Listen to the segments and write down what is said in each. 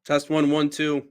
Test 1, 1, 2.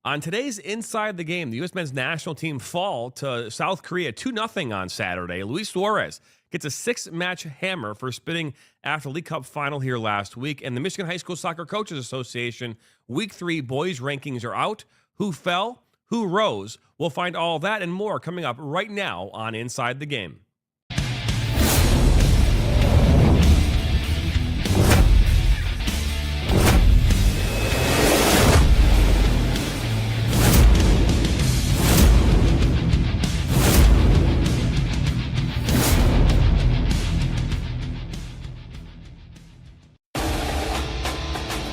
On today's Inside the Game, the U.S. men's national team fall to South Korea 2-0 on Saturday. Luis Suárez gets a 6-match hammer for spitting after the League Cup final here last week. And the Michigan High School Soccer Coaches Association Week 3 boys rankings are out. Who fell? Who rose? We'll find all that and more coming up right now on Inside the Game.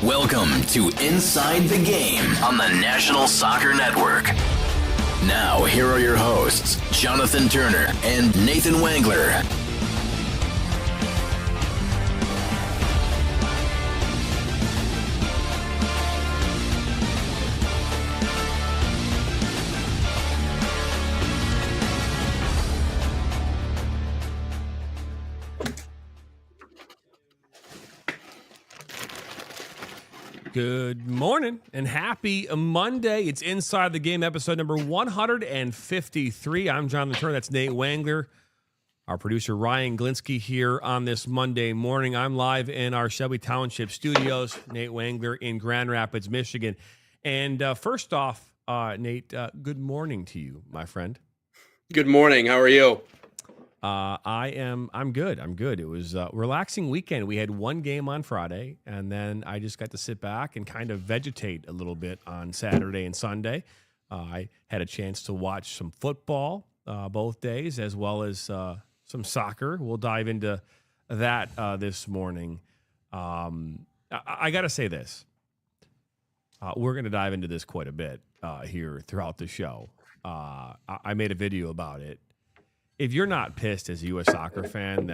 Welcome to Inside the Game on the National Soccer Network. Now, here are your hosts, Jonathan Turner and Nathan Wangler. Good morning and happy Monday. It's Inside the Game, episode number 153. I'm Jonathan Turner. That's Nate Wangler. Our producer, Ryan Glinsky, here on this Monday morning. I'm live in our Shelby Township studios. Nate Wangler in Grand Rapids, Michigan. And first off, Nate, good morning to you, my friend. Good morning. How are you? I'm good. It was a relaxing weekend. We had one game on Friday, and then I just got to sit back and kind of vegetate a little bit on Saturday and Sunday. I had a chance to watch some football both days, as well as some soccer. We'll dive into that this morning. I got to say this. We're going to dive into this quite a bit here throughout the show. I made a video about it. If you're not pissed as a U.S. soccer fan,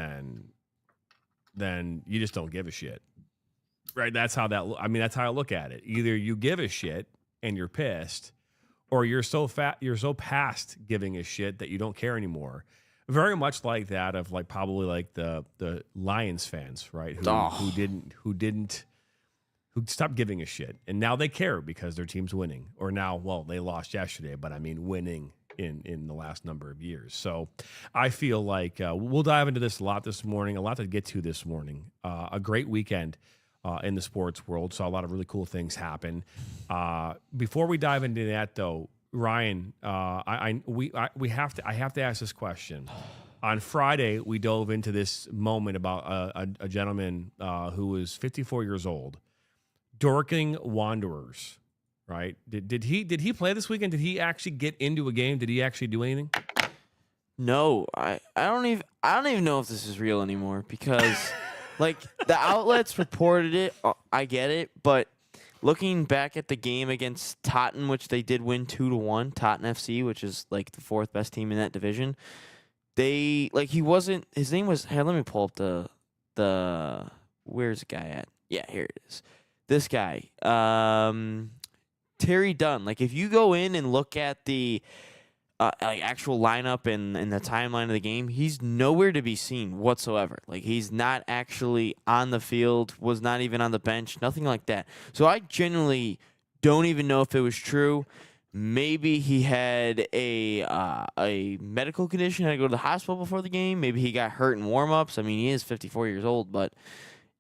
then you just don't give a shit, right? That's how that's how I look at it. Either you give a shit and you're pissed, or you're so past giving a shit that you don't care anymore. Very much like that of probably the Lions fans, right? Who stopped giving a shit, and now they care because their team's winning. Or now, well, they lost yesterday, but I mean winning in the last number of years. So I feel like we'll dive into this a lot this morning, a lot to get to this morning. A great weekend in the sports world. Saw a lot of really cool things happen. Before we dive into that, though, Ryan, I have to ask this question. On Friday, we dove into this moment about a gentleman who was 54 years old, Dorking Wanderers. Right? Did he play this weekend? Did he actually get into a game? Did he actually do anything? No, I don't even know if this is real anymore because the outlets reported it. I get it, but looking back at the game against Tottenham, which they did win 2-1, Tottenham FC, which is the fourth best team in that division. They he wasn't. His name was. Here, let me pull up the. Where's the guy at? Yeah, here it is. This guy. Terry Dunn. If you go in and look at the actual lineup and the timeline of the game, he's nowhere to be seen whatsoever. He's not actually on the field, was not even on the bench, nothing like that. So I genuinely don't even know if it was true. Maybe he had a medical condition, had to go to the hospital before the game. Maybe he got hurt in warm-ups. I mean, he is 54 years old, but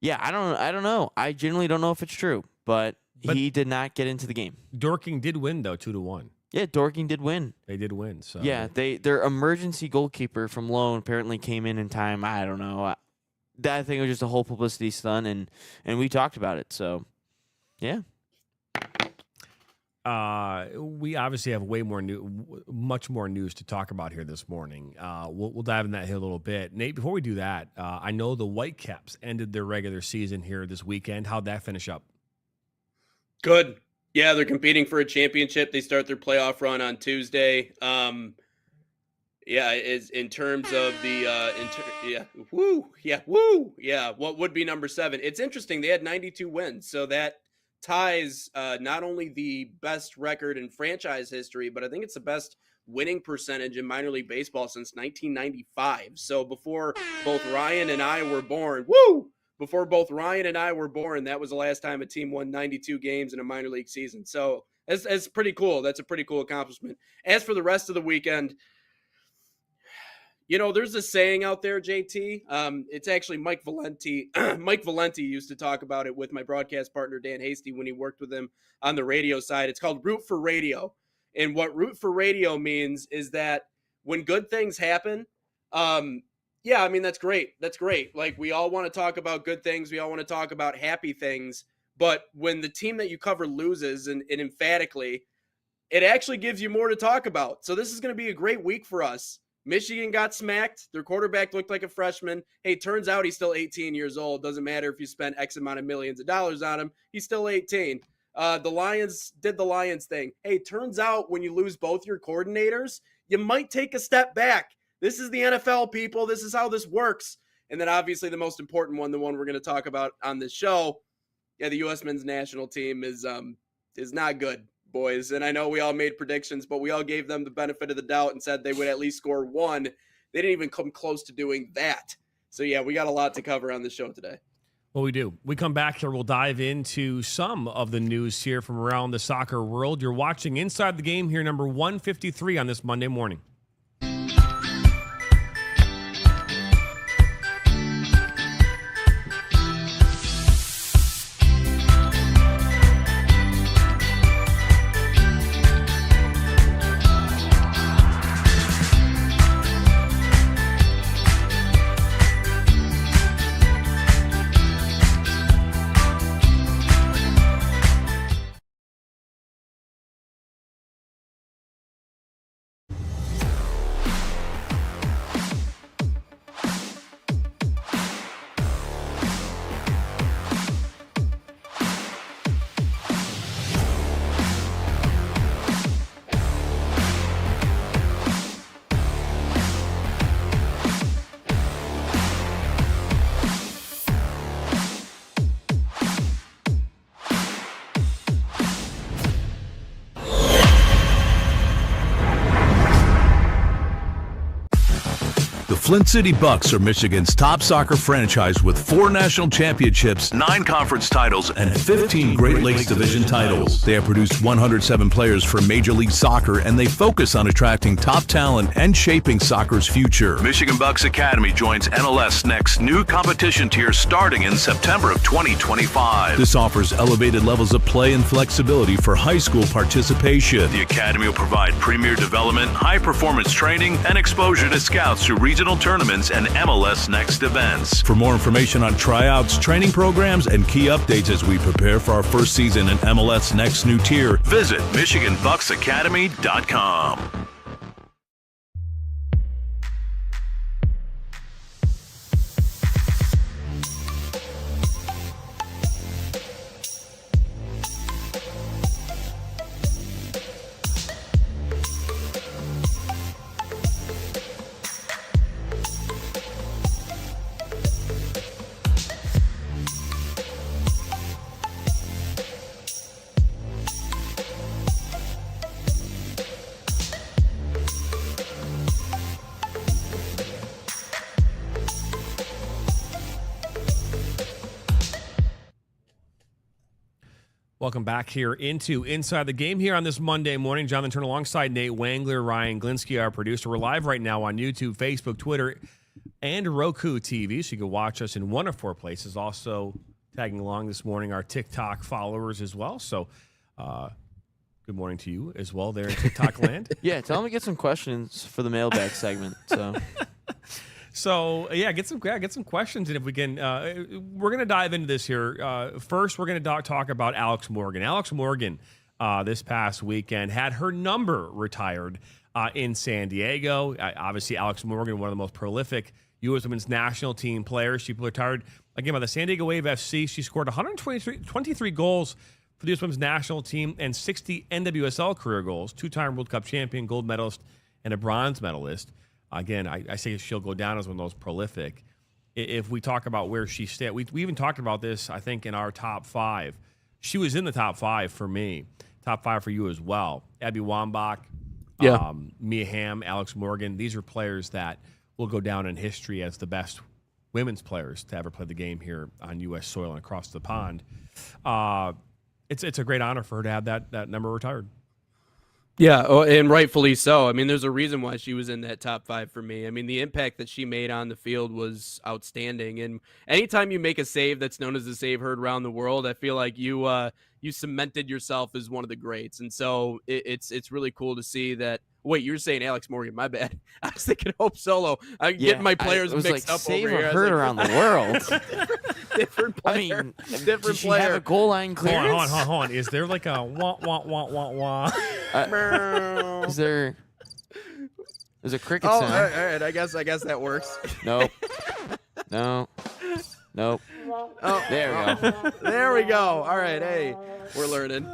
yeah, I don't know. I genuinely don't know if it's true, but he did not get into the game. Dorking did win, though, 2-1. Yeah, Dorking did win. They did win. So yeah, their emergency goalkeeper from loan apparently came in time. I don't know. that I think it was just a whole publicity stunt, and we talked about it. So, yeah. We obviously have much more news to talk about here this morning. We'll dive in that here a little bit. Nate, before we do that, I know the Whitecaps ended their regular season here this weekend. How'd that finish up? Good. Yeah, they're competing for a championship. They start their playoff run on Tuesday. Is in terms of the what would be number 7? It's interesting. They had 92 wins, so that ties not only the best record in franchise history, but I think it's the best winning percentage in minor league baseball since 1995. So before both Ryan and I were born, that was the last time a team won 92 games in a minor league season. So that's pretty cool. That's a pretty cool accomplishment. As for the rest of the weekend, there's a saying out there, JT. It's actually Mike Valenti. Mike Valenti used to talk about it with my broadcast partner, Dan Hasty, when he worked with him on the radio side. It's called root for radio. And what root for radio means is that when good things happen, that's great. That's great. Like, we all want to talk about good things. We all want to talk about happy things. But when the team that you cover loses, and emphatically, it actually gives you more to talk about. So this is going to be a great week for us. Michigan got smacked. Their quarterback looked like a freshman. Hey, turns out he's still 18 years old. Doesn't matter if you spent X amount of millions of dollars on him. He's still 18. The Lions did the Lions thing. Hey, turns out when you lose both your coordinators, you might take a step back. This is the NFL, people. This is how this works. And then obviously the most important one, the one we're going to talk about on this show, the U.S. men's national team is not good, boys. And I know we all made predictions, but we all gave them the benefit of the doubt and said they would at least score 1. They didn't even come close to doing that. So, we got a lot to cover on the show today. Well, we do. We come back here. We'll dive into some of the news here from around the soccer world. You're watching Inside the Game here, number 153 on this Monday morning. Flint City Bucks are Michigan's top soccer franchise with 4 national championships, 9 conference titles, and 15 Great Lakes Division titles. They have produced 107 players for Major League Soccer, and they focus on attracting top talent and shaping soccer's future. Michigan Bucks Academy joins NLS Next new competition tier starting in September of 2025. This offers elevated levels of play and flexibility for high school participation. The Academy will provide premier development, high-performance training, and exposure to scouts through regional tournaments and MLS Next events. For more information on tryouts, training programs, and key updates as we prepare for our first season in MLS Next new tier, visit MichiganBucksAcademy.com. Welcome back here into Inside the Game here on this Monday morning. Jonathan Turner alongside Nate Wangler, Ryan Glinsky, our producer. We're live right now on YouTube, Facebook, Twitter, and Roku TV, so you can watch us in one of 4 places. Also tagging along this morning our TikTok followers as well. So good morning to you as well there in TikTok land. Yeah, tell them to get some questions for the mailbag segment. So So get some questions, and if we can, we're going to dive into this here. First, we're going to talk about Alex Morgan. Alex Morgan, this past weekend, had her number retired in San Diego. Obviously, Alex Morgan, one of the most prolific U.S. Women's National Team players. She retired again by the San Diego Wave FC. She scored 123 goals for the U.S. Women's National Team and 60 NWSL career goals. Two-time World Cup champion, gold medalist, and a bronze medalist. Again, I say she'll go down as one of those prolific. If we talk about where she stayed, we even talked about this, I think, in our top 5. She was in the top 5 for me, top 5 for you as well. Abby Wambach, Mia Hamm, Alex Morgan. These are players that will go down in history as the best women's players to ever play the game here on U.S. soil and across the pond. It's a great honor for her to have that number retired. Yeah, and rightfully so. I mean, there's a reason why she was in that top 5 for me. I mean, the impact that she made on the field was outstanding. And anytime you make a save that's known as a save heard around the world, I feel like you cemented yourself as one of the greats. And so it's really cool to see that. Wait, you're saying Alex Morgan? My bad. I was thinking Hope Solo. I'm getting my players mixed up save over here. Heard around the world. Different player. I mean, different did she player. have a goal line clearance? Hold on. Is there like a wah, wah, wah, wah, wah? Is there? There's a cricket Oh, sound. all right. I guess that works. Nope. No. Nope. Oh, there we go. There we go. All right. Hey, we're learning.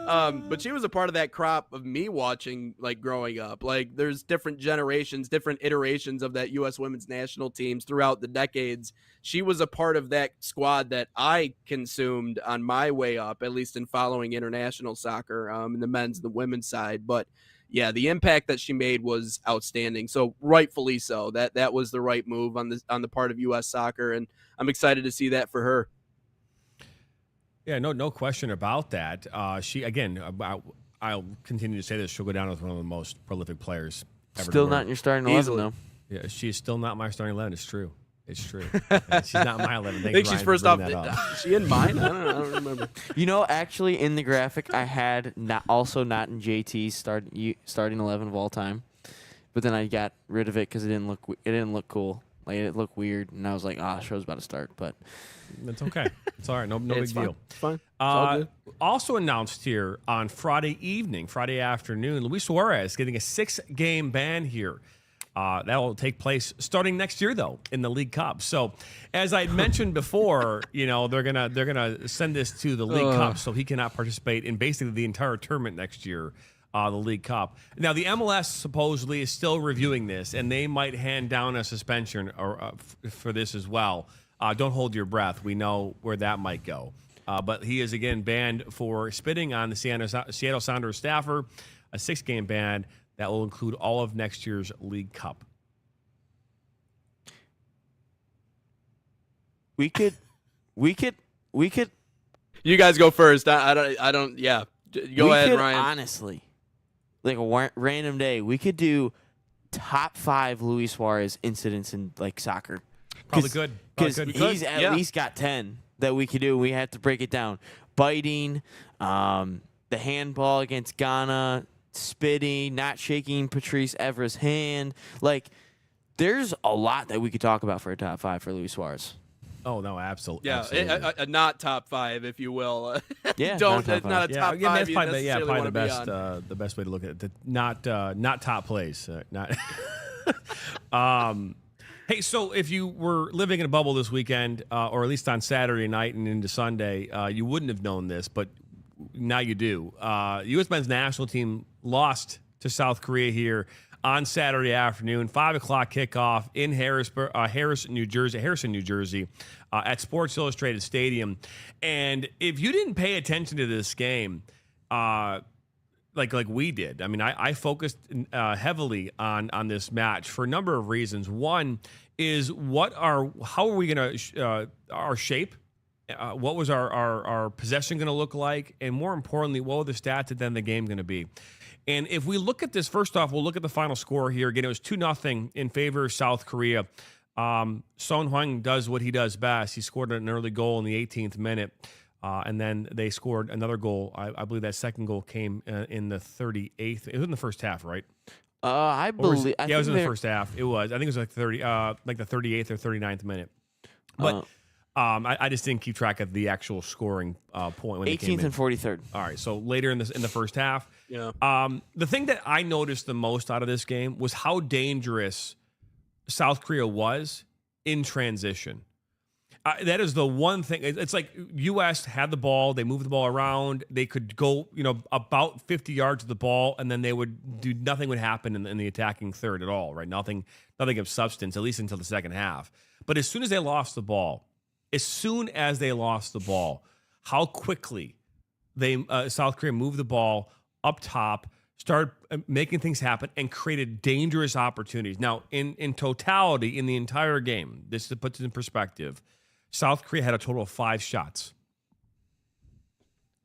But she was a part of that crop of me watching, like, growing up. Like, there's different generations, different iterations of that U.S. women's national teams throughout the decades. She was a part of that squad that I consumed on my way up, at least in following international soccer, in the men's and the women's side. But yeah, the impact that she made was outstanding. So rightfully so. That was the right move on the part of U.S. soccer, and I'm excited to see that for her. Yeah, no question about that. She, again, I'll continue to say this. She'll go down as one of the most prolific players ever. Still not in your starting 11, though. Yeah, she's still not my starting 11. It's true. She's not my 11. I think she's first off. Is she in mine? I don't remember. You know, actually, in the graphic, I had not in JT's starting 11 of all time, but then I got rid of it because it didn't look cool. Like, it looked weird, and I was like, the show's about to start. But that's okay. It's all right. No big deal. It's fine. It's all good. Also announced here on Friday afternoon, Luis Suárez getting a 6-game ban here. That will take place starting next year, though, in the League Cup. So, as I mentioned before, they're gonna send this to the League Cup, so he cannot participate in basically the entire tournament next year, the League Cup. Now, the MLS supposedly is still reviewing this, and they might hand down a suspension for this as well. Don't hold your breath. We know where that might go. But he is again banned for spitting on the Seattle Sounders staffer, a 6-game ban. That will include all of next year's League Cup. We could. You guys go first. I don't. Yeah, go ahead, Ryan. Honestly, like a random day, we could do top 5 Luis Suárez incidents in like soccer. Probably good. Because he's at least got 10 that we could do. We have to break it down. Biting, the handball against Ghana. Spitting, not shaking Patrice Evra's hand. Like, there's a lot that we could talk about for a top 5 for Luis Suárez. Oh, no, absolutely. Yeah, absolutely. a not top 5, if you will. Yeah, not a top 5. That's probably, the best. The The best way to look at it. Not top plays. Not. Hey, so if you were living in a bubble this weekend, or at least on Saturday night and into Sunday, you wouldn't have known this, but now you do. U.S. men's national team lost to South Korea here on Saturday afternoon, 5 o'clock kickoff in Harrison, New Jersey, at Sports Illustrated Stadium. And if you didn't pay attention to this game, like we did, I mean, I focused heavily on this match for a number of reasons. One is how are we going to our shape? What was our possession going to look like? And more importantly, what were the stats at the end of the game going to be? And if we look at this, first off, we'll look at the final score here. Again, it was 2-0 in favor of South Korea. Son Heung does what he does best. He scored an early goal in the 18th minute, and then they scored another goal. I believe that second goal came in the 38th. It was in the first half, right? I believe. Yeah, it was in the first half. It was. I think it was like 30, like the 38th or 39th minute. But I just didn't keep track of the actual scoring point when 18th and 43rd. All right, so later in the first half. Yeah. The thing that I noticed the most out of this game was how dangerous South Korea was in transition. That is the one thing. It's like U.S. had the ball. They moved the ball around. They could go, about 50 yards of the ball, and then they would do nothing would happen in the attacking third at all, right? Nothing of substance, at least until the second half. But as soon as they lost the ball, how quickly South Korea moved the ball up top, started making things happen, and created dangerous opportunities. Now, in totality, in the entire game, this puts it in perspective, South Korea had a total of 5 shots.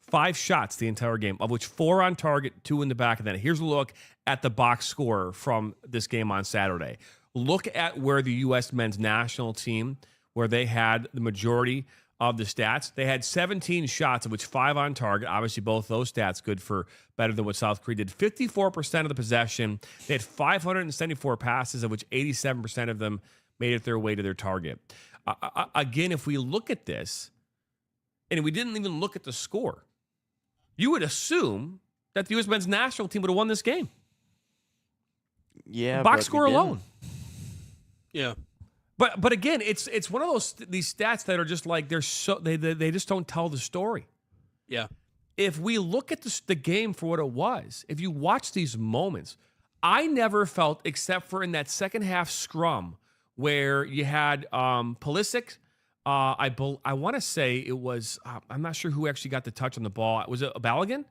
5 shots the entire game, of which 4 on target, 2 in the back of the net. Here's a look at the box score from this game on Saturday. Look at where the U.S. men's national team, where they had the majority of the stats. They had 17 shots, of which 5 on target. Obviously, both those stats good for better than what South Korea did. 54% of the possession. They had 574 passes, of which 87% of them made it their way to their target. Again, if we look at this, and we didn't even look at the score, you would assume that the U.S. men's national team would have won this game. Yeah, box score alone. Yeah. But again, it's one of these stats that are just like they just don't tell the story. Yeah. If we look at the game for what it was, if you watch these moments, I never felt, except for in that second half scrum where you had Pulisic. I want to say it was, I'm not sure who actually got the touch on the ball. Was it Balogun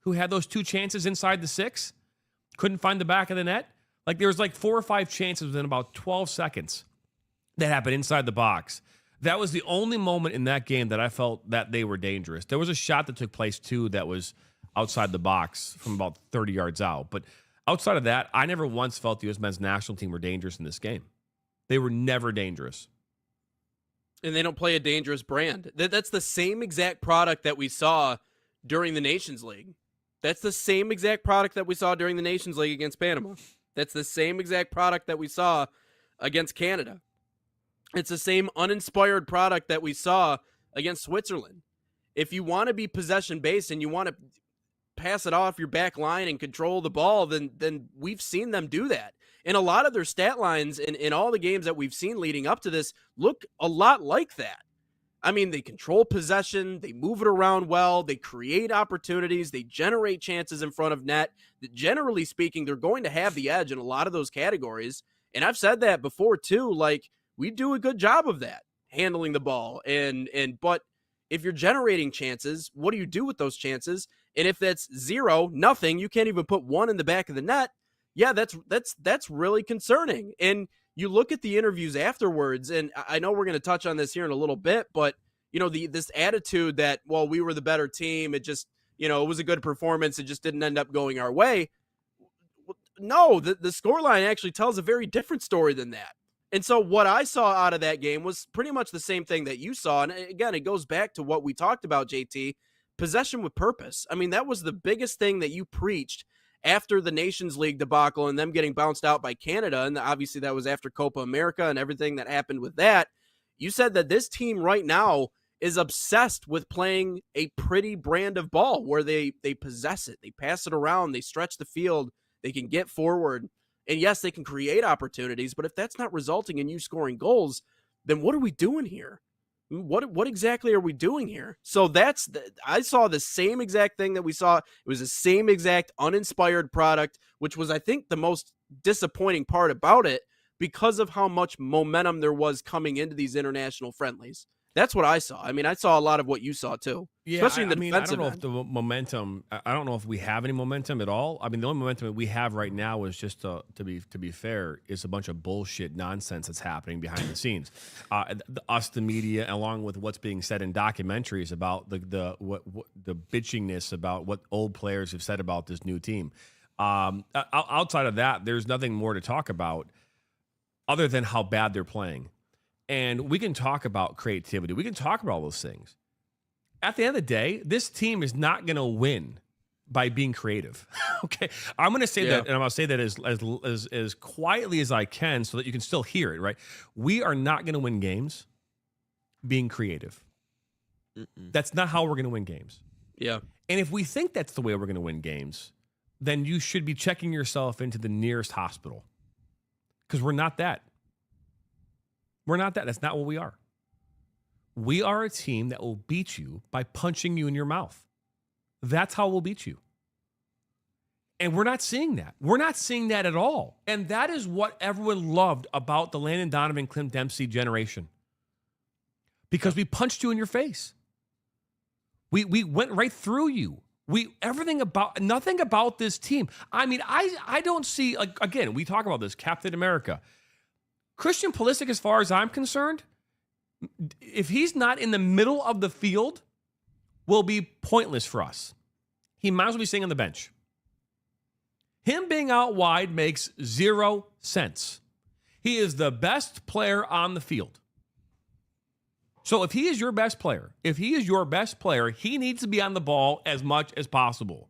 who had those 2 chances inside the 6? Couldn't find the back of the net. Like there was like 4 or 5 chances within about 12 seconds that happened inside the box. That was the only moment in that game that I felt that they were dangerous. There was a shot that took place too that was outside the box from about 30 yards out. But outside of that, I never once felt the U.S. men's national team were dangerous in this game. They were never dangerous. And they don't play a dangerous brand. That's the same exact product that we saw during the Nations League. That's the same exact product that we saw during the Nations League against Panama. That's the same exact product that we saw against Canada. It's the same uninspired product that we saw against Switzerland. If you want to be possession-based and you want to pass it off your back line and control the ball, then we've seen them do that. And a lot of their stat lines in all the games that we've seen leading up to this look a lot like that. I mean, they control possession, they move it around well, they create opportunities, they generate chances in front of net. Generally speaking, they're going to have the edge in a lot of those categories. And I've said that before too, like we do a good job of that, handling the ball. But if you're generating chances, what do you do with those chances? And if that's 0, nothing, you can't even put 1 in the back of the net. Yeah, that's really concerning. And you look at the interviews afterwards, and I know we're going to touch on this here in a little bit, but this attitude that, well, we were the better team, it just, it was a good performance, it just didn't end up going our way. No, the scoreline actually tells a very different story than that. And so what I saw out of that game was pretty much the same thing that you saw. And again, it goes back to what we talked about, JT, possession with purpose. I mean, that was the biggest thing that you preached after the Nations League debacle and them getting bounced out by Canada. And obviously that was after Copa America and everything that happened with that. You said that this team right now is obsessed with playing a pretty brand of ball where they possess it. They pass it around. They stretch the field. They can get forward. And yes, they can create opportunities, but if that's not resulting in you scoring goals, then what are we doing here? What exactly are we doing here? So I saw the same exact thing that we saw. It was the same exact uninspired product, which was, I think, the most disappointing part about it because of how much momentum there was coming into these international friendlies. That's what I saw. I mean, I saw a lot of what you saw too. Yeah, especially in the defensive I don't know if the momentum. I don't know if we have any momentum at all. I mean, the only momentum that we have right now is just to be fair, is a bunch of bullshit nonsense that's happening behind the scenes. The media, along with what's being said in documentaries about the bitchingness about what old players have said about this new team. Outside of that, there's nothing more to talk about other than how bad they're playing. And we can talk about creativity. We can talk about all those things. At the end of the day, this team is not going to win by being creative. Okay, I'm going to say that, and I'm going to say that as quietly as I can, so that you can still hear it. Right? We are not going to win games being creative. That's not how we're going to win games. Yeah. And if we think that's the way we're going to win games, then you should be checking yourself into the nearest hospital, because we're not that. We're not that. That's not what we are. We are a team that will beat you by punching you in your mouth. That's how we'll beat you. And we're not seeing that. We're not seeing that at all. And that is what everyone loved about the Landon Donovan, Clint Dempsey generation. Because we punched you in your face. We went right through you. Nothing about this team. I mean, I don't see, like, again, we talk about this, Captain America. Christian Pulisic, as far as I'm concerned, if he's not in the middle of the field, will be pointless for us. He might as well be sitting on the bench. Him being out wide makes 0 sense. He is the best player on the field. So if he is your best player, he needs to be on the ball as much as possible.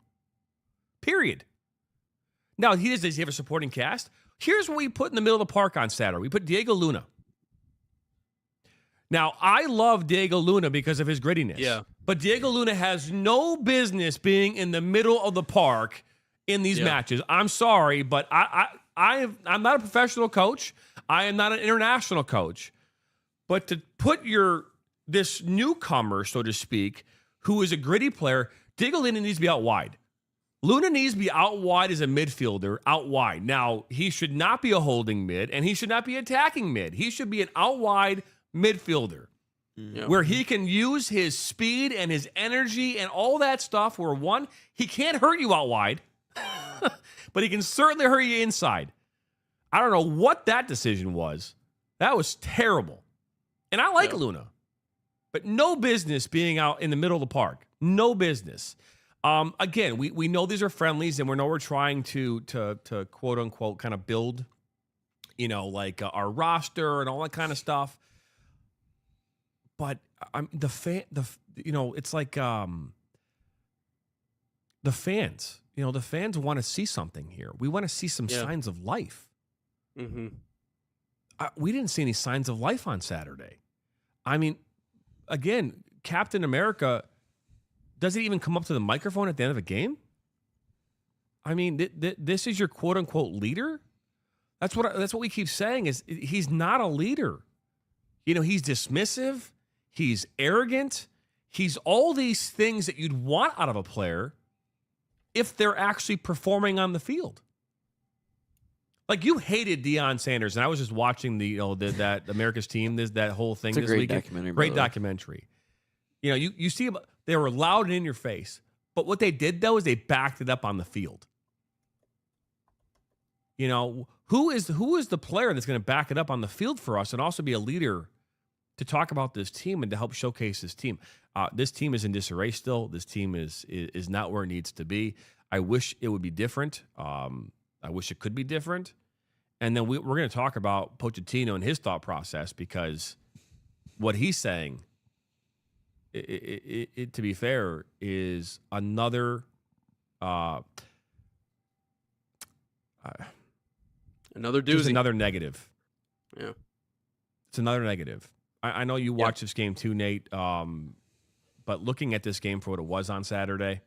Period. Now, does he have a supporting cast? Here's what we put in the middle of the park on Saturday. We put Diego Luna. Now, I love Diego Luna because of his grittiness. Yeah. But Diego Luna has no business being in the middle of the park in these matches. I'm sorry, but I'm not a professional coach. I am not an international coach. But to put this newcomer, so to speak, who is a gritty player, Diego Luna needs to be out wide. Luna needs to be out wide as a midfielder, out wide. Now, he should not be a holding mid, and he should not be attacking mid. He should be an out wide midfielder where he can use his speed and his energy and all that stuff where, one, he can't hurt you out wide, but he can certainly hurt you inside. I don't know what that decision was. That was terrible. And I like Luna, but no business being out in the middle of the park. No business. Again, we know these are friendlies, and we know we're trying to quote unquote kind of build, our roster and all that kind of stuff. But it's like the fans. The fans want to see something here. We want to see some signs of life. Mm-hmm. We didn't see any signs of life on Saturday. I mean, again, Captain America doesn't even come up to the microphone at the end of a game. I mean, this is your quote unquote leader. That's what we keep saying is he's not a leader. He's dismissive. He's arrogant. He's all these things that you'd want out of a player if they're actually performing on the field. Like, you hated Deion Sanders, and I was just watching that America's Team, that whole thing it's a this great weekend. Documentary. Great documentary. You see, they were loud and in your face, but what they did though is they backed it up on the field. Who is the player that's going to back it up on the field for us and also be a leader to talk about this team and to help showcase this team? This team is in disarray still. This team is not where it needs to be. I wish it would be different. I wish it could be different. And then we're going to talk about Pochettino and his thought process, because what he's saying, it to be fair, is another doozy. Just another negative. Yeah. It's another negative. I know you watched this game too, Nate, but looking at this game for what it was on Saturday,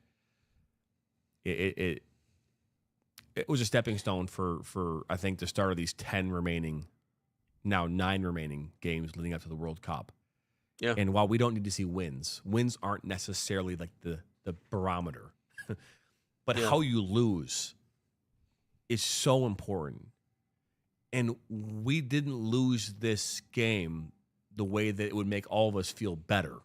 it was a stepping stone for I think the start of these 9 remaining games leading up to the World Cup. Yeah. And while we don't need to see wins aren't necessarily like the barometer, but how you lose is so important. And we didn't lose this game the way that it would make all of us feel better.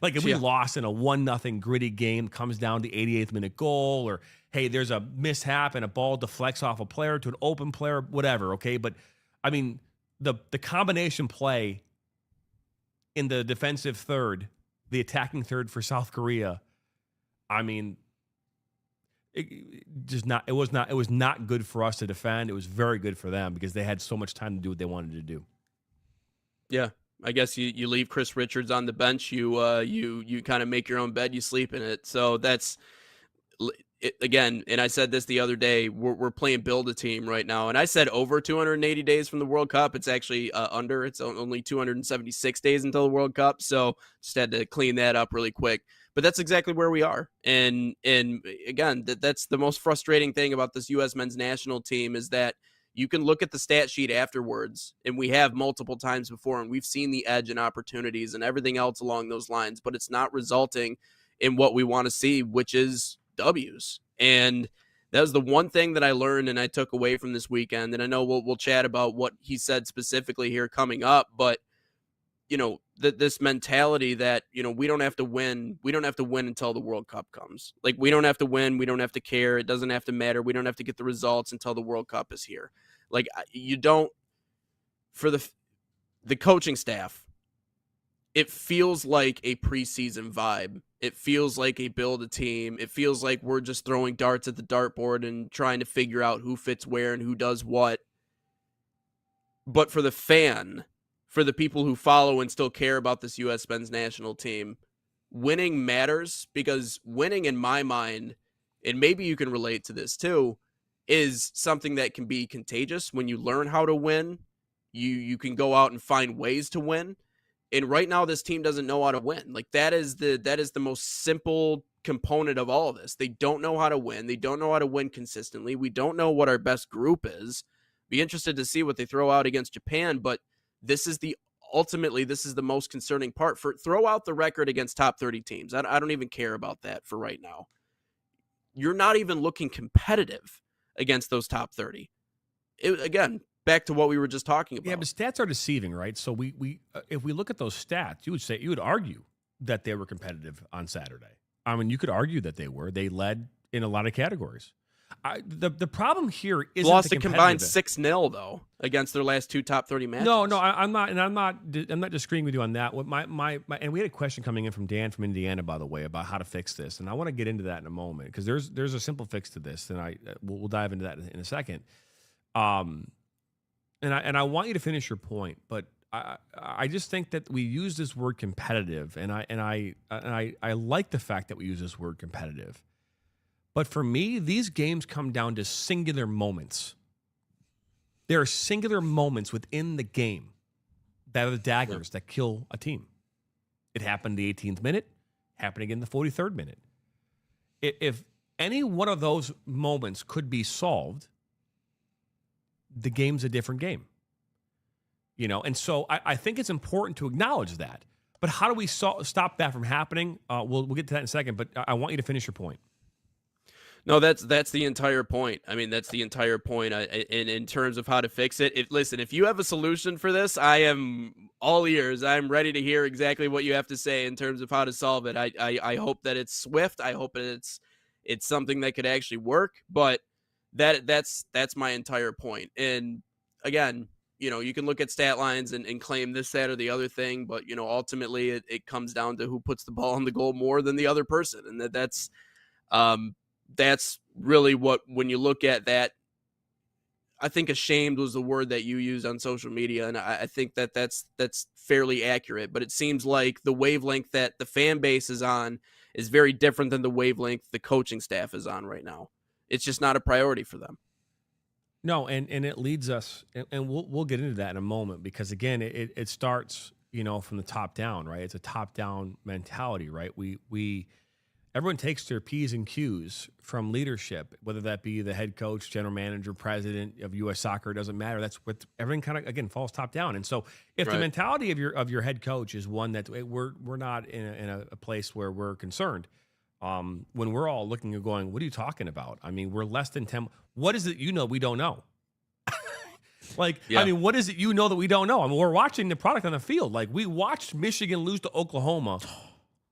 Like if we lost in a 1-0 gritty game, comes down to 88th minute goal, or hey, there's a mishap and a ball deflects off a player to an open player, whatever. Okay. But I mean, the combination play in the defensive third, the attacking third for South Korea, I mean, it was not good for us to defend. It was very good for them because they had so much time to do what they wanted to do. Yeah. I guess you leave Chris Richards on the bench. You kind of make your own bed. You sleep in it. So that's again, and I said this the other day, we're playing build a team right now. And I said over 280 days from the World Cup. It's actually under. It's only 276 days until the World Cup. So just had to clean that up really quick. But that's exactly where we are. And again, that's the most frustrating thing about this U.S. men's national team is that you can look at the stat sheet afterwards, and we have multiple times before, and we've seen the edge and opportunities and everything else along those lines, but it's not resulting in what we want to see, which is W's. And that was the one thing that I learned and I took away from this weekend. And I know we'll chat about what he said specifically here coming up, but this mentality that, we don't have to win. We don't have to win until the World Cup comes. Like, we don't have to win. We don't have to care. It doesn't have to matter. We don't have to get the results until the World Cup is here. Like, you don't, for the coaching staff, it feels like a preseason vibe. It feels like a build a team. It feels like we're just throwing darts at the dartboard and trying to figure out who fits where and who does what. But for the fan, for the people who follow and still care about this U.S. men's national team, winning matters, because winning, in my mind, and maybe you can relate to this too, is something that can be contagious. When you learn how to win, you can go out and find ways to win. And right now, this team doesn't know how to win. Like, that is the most simple component of all of this. They don't know how to win. They don't know how to win consistently. We don't know what our best group is. Be interested to see what they throw out against Japan, but this is the most concerning part. Throw out the record against top 30 teams. I don't even care about that for right now. You're not even looking competitive against those top 30. Again, back to what we were just talking about. Yeah, but stats are deceiving, right? So we if we look at those stats, you would argue that they were competitive on Saturday. I mean, you could argue that they were. They led in a lot of categories. The problem here is lost a combined 6-0 though against their last two top 30 matches. No, I'm not disagreeing with you on that. What my and we had a question coming in from Dan from Indiana, by the way, about how to fix this, and I want to get into that in a moment because there's a simple fix to this, and we'll dive into that in a second. And I want you to finish your point, but I just think that we use this word competitive, and I like the fact that we use this word competitive. But for me, these games come down to singular moments. There are singular moments within the game that are the daggers that kill a team. It happened the 18th minute, happened again the 43rd minute. If any one of those moments could be solved, the game's a different game. And so I think it's important to acknowledge that. But how do we stop that from happening? We'll get to that in a second, but I want you to finish your point. No, that's the entire point. I mean, that's the entire point in terms of how to fix it. Listen, if you have a solution for this, I am all ears. I'm ready to hear exactly what you have to say in terms of how to solve it. I hope that it's swift. I hope that it's something that could actually work. But that's my entire point. And again, you can look at stat lines and claim this, that, or the other thing, but ultimately it comes down to who puts the ball on the goal more than the other person, and that's really what, when you look at that, I think ashamed was the word that you used on social media, and I think that's fairly accurate. But it seems like the wavelength that the fan base is on is very different than the wavelength the coaching staff is on right now. It's just not a priority for them. No, and it leads us, and we'll get into that in a moment, because again, it starts from the top down, right? It's a top down mentality, right? Everyone takes their P's and Q's from leadership, whether that be the head coach, general manager, president of U.S. Soccer. It doesn't matter. That's what everything kind of, again, falls top down. And so if the mentality of your head coach is one that we're not in a place where we're concerned, when we're all looking and going, what are you talking about? I mean, we're less than 10. What is it we don't know? I mean, what is it that we don't know? I mean, we're watching the product on the field. Like, we watched Michigan lose to Oklahoma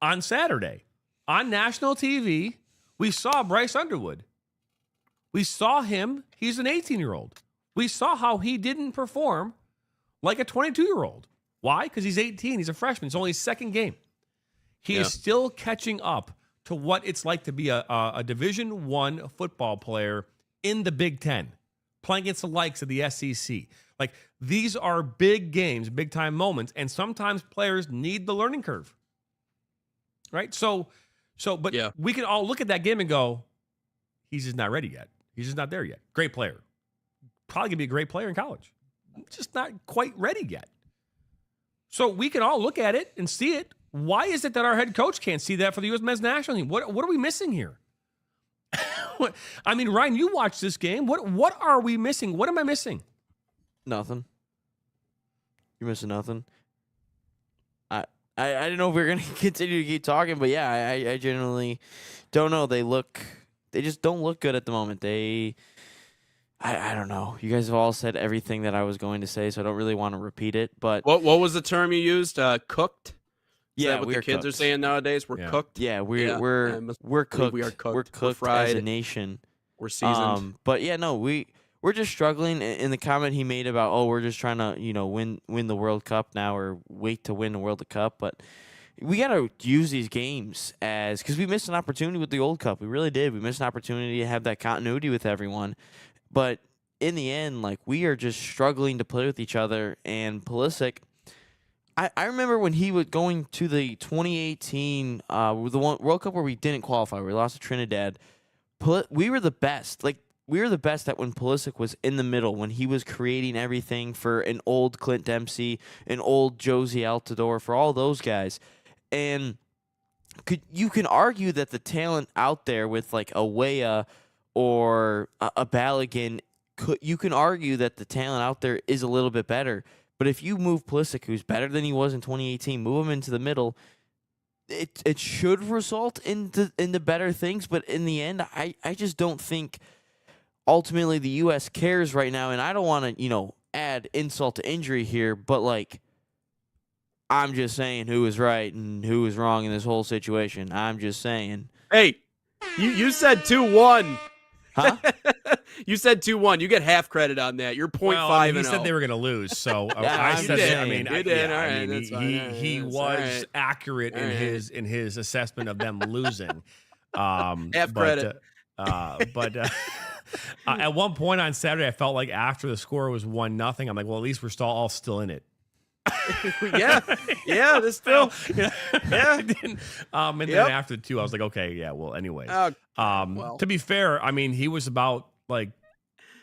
on Saturday. On national TV, we saw Bryce Underwood. We saw him. He's an 18-year-old. We saw how he didn't perform like a 22-year-old. Why? Because he's 18. He's a freshman. It's only his second game. He is still catching up to what it's like to be a Division I football player in the Big Ten, playing against the likes of the SEC. Like, these are big games, big-time moments, and sometimes players need the learning curve. Right? But we can all look at that game and go, He's just not ready yet. He's just not there yet. Great player. Probably going to be a great player in college. Just not quite ready yet. So we can all look at it and see it. Why is it that our head coach can't see that for the U.S. men's national team? What are we missing here? I mean, Ryan, you watched this game. What are we missing? What am I missing? Nothing. You're missing nothing. I didn't know if we were going to continue to keep talking, but yeah, I genuinely don't know. They just don't look good at the moment. I don't know. You guys have all said everything that I was going to say, so I don't really want to repeat it. But what was the term you used? Cooked? Is that what the kids cooked. are saying nowadays? We're cooked. Yeah, we're cooked. We are cooked. We're cooked fried. as a nation. We're seasoned. But yeah, no, we're just struggling. In the comment he made about, we're just trying to win the World Cup now, or wait to win the World Cup. But we got to use these games because we missed an opportunity with the Old Cup. We really did. We missed an opportunity to have that continuity with everyone. But in the end, we are just struggling to play with each other. And Pulisic, I remember when he was going to the 2018 the one World Cup where we didn't qualify, we lost to Trinidad. We were the best. We were the best at when Pulisic was in the middle, when he was creating everything for an old Clint Dempsey, an old Josie Altidore, for all those guys. And you can argue that the talent out there with a Weah or a Balogun, you can argue that the talent out there is a little bit better. But if you move Pulisic, who's better than he was in 2018, move him into the middle, it should result in the better things. But in the end, I just don't think ultimately the U.S. cares right now. And I don't want to, add insult to injury here, but I'm just saying who is right and who is wrong in this whole situation. I'm just saying. Hey, you said 2-1. Huh? You said 2-1. You get half credit on that. You're 0.5 He said they were going to lose, so I said he was accurate in his assessment of them losing. Half credit. But at one point on Saturday, I felt like after the score was 1-0, I'm like, well, at least we're all still in it. yeah, this still, yeah. And then after the 2, I was like, okay, yeah. Well, anyway. To be fair, I mean, he was about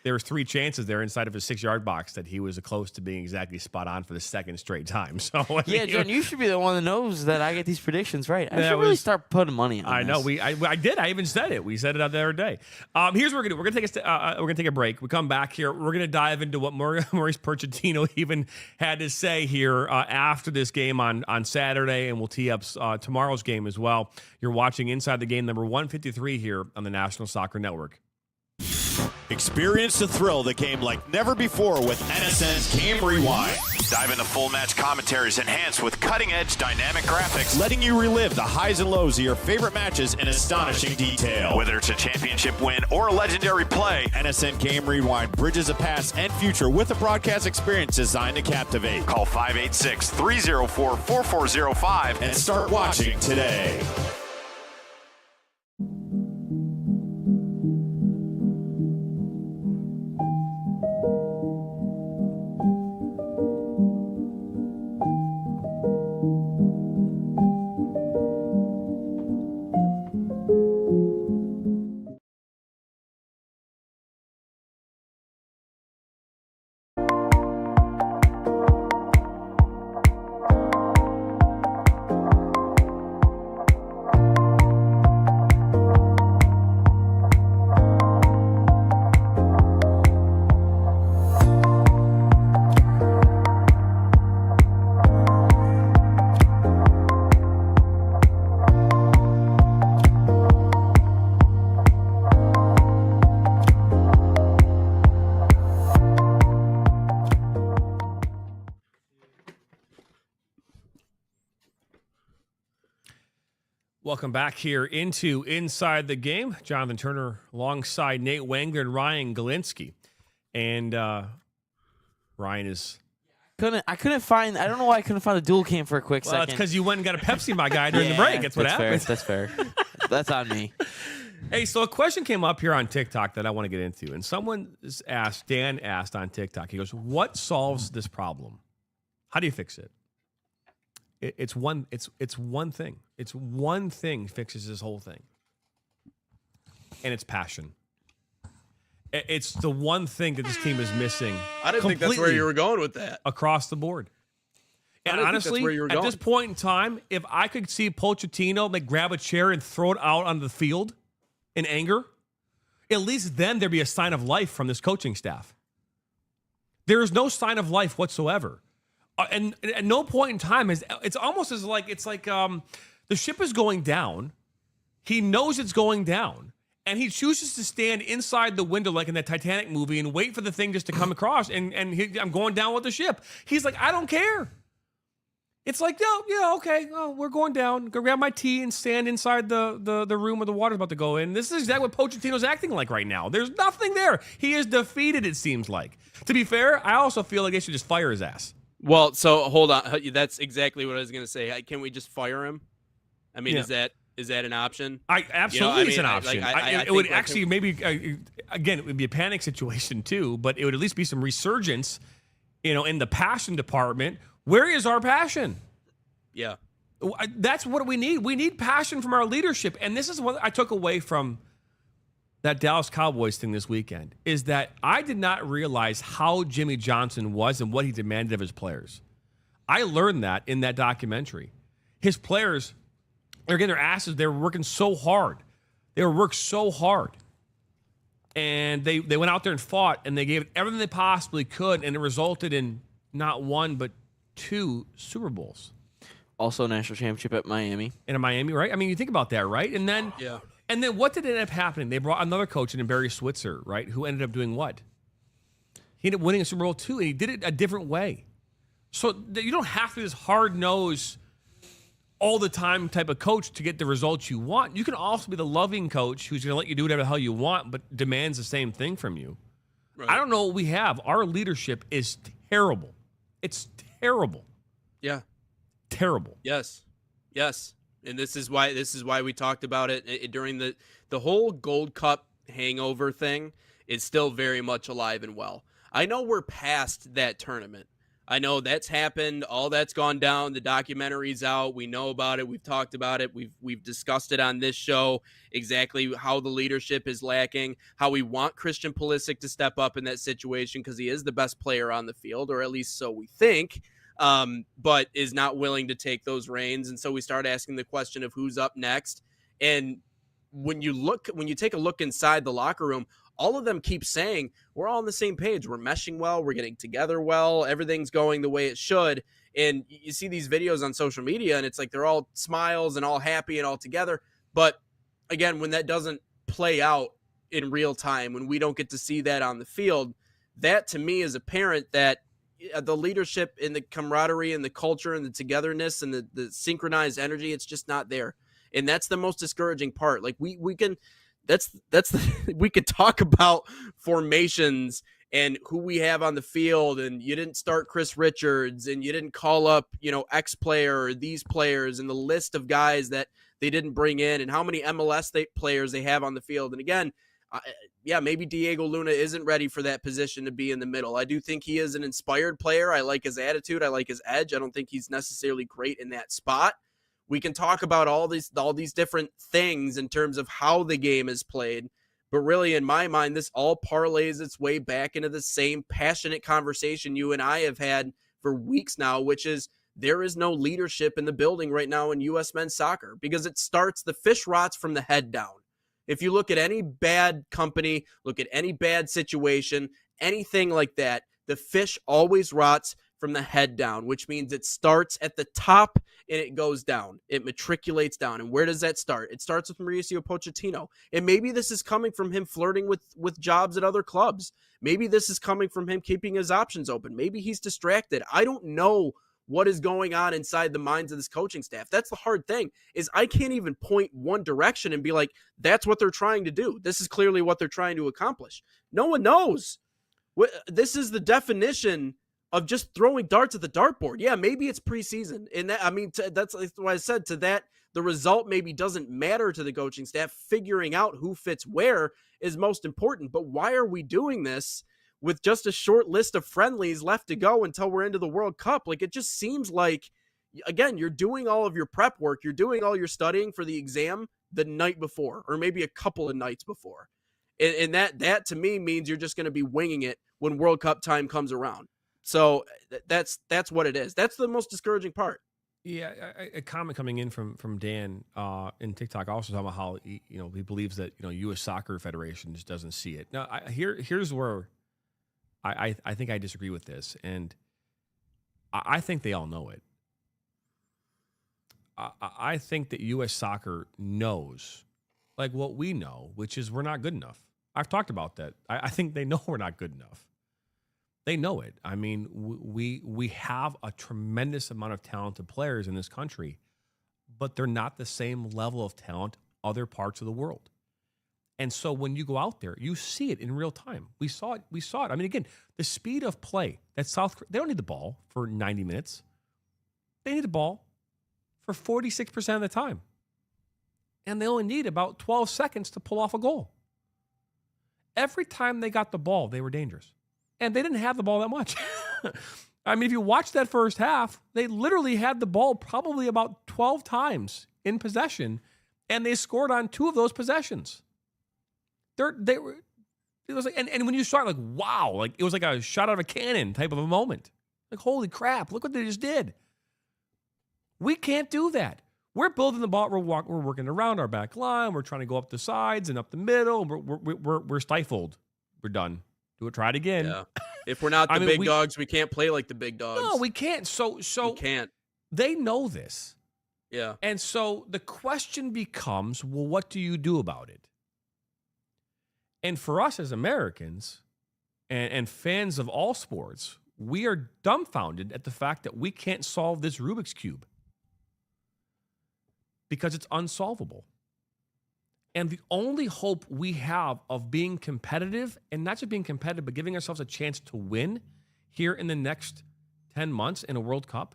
there was 3 chances there inside of his 6-yard box that he was close to being exactly spot on for the second straight time. So John, you should be the one that knows that I get these predictions right. I should really start putting money on. I know I did. I even said it. We said it the other day. Here's what we're gonna do. We're gonna take a break. We come back here. We're gonna dive into what Maurice Pochettino even had to say here after this game on Saturday, and we'll tee up tomorrow's game as well. You're watching Inside the Game, number 153 here on the National Soccer Network. Experience the thrill of the game like never before with NSN's Game Rewind. Dive into full match commentaries enhanced with cutting-edge dynamic graphics, letting you relive the highs and lows of your favorite matches in astonishing detail. Whether it's a championship win or a legendary play, NSN Game Rewind bridges the past and future with a broadcast experience designed to captivate. Call 586-304-4405 and start watching today. Welcome back here into Inside the Game. Jonathan Turner alongside Nate Wangler and Ryan Galinsky. And Ryan is... I couldn't find... I don't know why I couldn't find the dual cam for a quick second. Well, it's because you went and got a Pepsi, my guy, during the break. That's what happened. That's fair. That's on me. Hey, so a question came up here on TikTok that I want to get into. And someone asked, Dan asked on TikTok, he goes, what solves this problem? How do you fix it? It's one thing. It's one thing fixes this whole thing. And it's passion. It's the one thing that this team is missing. I didn't think that's where you were going with that. Across the board. And honestly, at this point in time, if I could see Pochettino grab a chair and throw it out onto the field in anger, at least then there'd be a sign of life from this coaching staff. There is no sign of life whatsoever. And at no point in time, it's almost as like the ship is going down. He knows it's going down. And he chooses to stand inside the window like in that Titanic movie and wait for the thing just to come across. I'm going down with the ship. He's like, I don't care. It's like, yeah, okay. Oh, we're going down. Go grab my tea and stand inside the room where the water's about to go in. This is exactly what Pochettino's acting like right now. There's nothing there. He is defeated, it seems like. To be fair, I also feel like they should just fire his ass. Well, so hold on. That's exactly what I was going to say. Can we just fire him? I mean, is that an option? Absolutely, it's an option. It would actually maybe, again, it would be a panic situation too, but it would at least be some resurgence, in the passion department. Where is our passion? Yeah. That's what we need. We need passion from our leadership. And this is what I took away from that Dallas Cowboys thing this weekend, is that I did not realize how Jimmy Johnson was and what he demanded of his players. I learned that in that documentary. His players, they're getting their asses. They were working so hard. And they went out there and fought, and they gave everything they possibly could, and it resulted in not one, but 2 Super Bowls. Also national championship at Miami. And in Miami, right? I mean, you think about that, right? And then what did end up happening? They brought another coach in Barry Switzer, right? Who ended up doing what? He ended up winning a Super Bowl too, and he did it a different way. So you don't have to be this hard-nosed, all the time type of coach to get the results you want. You can also be the loving coach who's going to let you do whatever the hell you want, but demands the same thing from you. Right. I don't know what we have. Our leadership is terrible. It's terrible. Yeah. Terrible. Yes. And this is why we talked about it during the whole Gold Cup hangover thing is still very much alive and well. I know we're past that tournament. I know that's happened. All that's gone down. The documentary's out. We know about it. We've talked about it. We've discussed it on this show, exactly how the leadership is lacking, how we want Christian Pulisic to step up in that situation because he is the best player on the field, or at least so we think, but is not willing to take those reins. And so we start asking the question of who's up next. And when you take a look inside the locker room, all of them keep saying, we're all on the same page. We're meshing well. We're getting together well. Everything's going the way it should. And you see these videos on social media, and it's like they're all smiles and all happy and all together. But again, when that doesn't play out in real time, when we don't get to see that on the field, that to me is apparent that the leadership and the camaraderie and the culture and the togetherness and the synchronized energy, it's just not there. And that's the most discouraging part. Like we can... we could talk about formations and who we have on the field, and you didn't start Chris Richards, and you didn't call up, X player or these players, and the list of guys that they didn't bring in, and how many MLS players they have on the field. And again, maybe Diego Luna isn't ready for that position to be in the middle. I do think he is an inspired player. I like his attitude. I like his edge. I don't think he's necessarily great in that spot. We can talk about all these different things in terms of how the game is played, but really in my mind, this all parlays its way back into the same passionate conversation you and I have had for weeks now, which is there is no leadership in the building right now in U.S. men's soccer because the fish rots from the head down. If you look at any bad company, look at any bad situation, anything like that, the fish always rots from the head down, which means it starts at the top and it goes down. It matriculates down. And where does that start? It starts with Mauricio Pochettino. And maybe this is coming from him flirting with jobs at other clubs. Maybe this is coming from him keeping his options open. Maybe he's distracted. I don't know what is going on inside the minds of this coaching staff. That's the hard thing, is I can't even point one direction and be like, that's what they're trying to do. This is clearly what they're trying to accomplish. No one knows. This is the definition of just throwing darts at the dartboard. Yeah, maybe it's preseason. And that's why I said to that, the result maybe doesn't matter to the coaching staff. Figuring out who fits where is most important. But why are we doing this with just a short list of friendlies left to go until we're into the World Cup? Like, it just seems like, again, you're doing all of your prep work. You're doing all your studying for the exam the night before, or maybe a couple of nights before. And that to me means you're just going to be winging it when World Cup time comes around. So that's what it is. That's the most discouraging part. Yeah, a comment coming in from Dan in TikTok also talking about how he believes that U.S. Soccer Federation just doesn't see it. Now, here's where I think I disagree with this, and I think they all know it. I think that U.S. Soccer knows, like what we know, which is we're not good enough. I've talked about that. I think they know we're not good enough. They know it. I mean, we have a tremendous amount of talented players in this country, but they're not the same level of talent other parts of the world. And so when you go out there, you see it in real time. We saw it. I mean, again, the speed of play that they don't need the ball for 90 minutes. They need the ball for 46% of the time. And they only need about 12 seconds to pull off a goal. Every time they got the ball, they were dangerous. And they didn't have the ball that much. I mean, if you watch that first half, they literally had the ball probably about 12 times in possession, and they scored on 2 of those possessions. It was like, and when you start, like, wow, like it was like a shot out of a cannon type of a moment. Like, holy crap, look what they just did. We can't do that. We're building the ball. We're working around our back line. We're trying to go up the sides and up the middle. We're stifled. We're done. Do it. Try it again. Yeah. If we're not the big dogs, we can't play like the big dogs. No, we can't. So we can't. They know this. Yeah. And so the question becomes, well, what do you do about it? And for us as Americans and fans of all sports, we are dumbfounded at the fact that we can't solve this Rubik's Cube because it's unsolvable. And the only hope we have of being competitive, and not just being competitive, but giving ourselves a chance to win here in the next 10 months in a World Cup,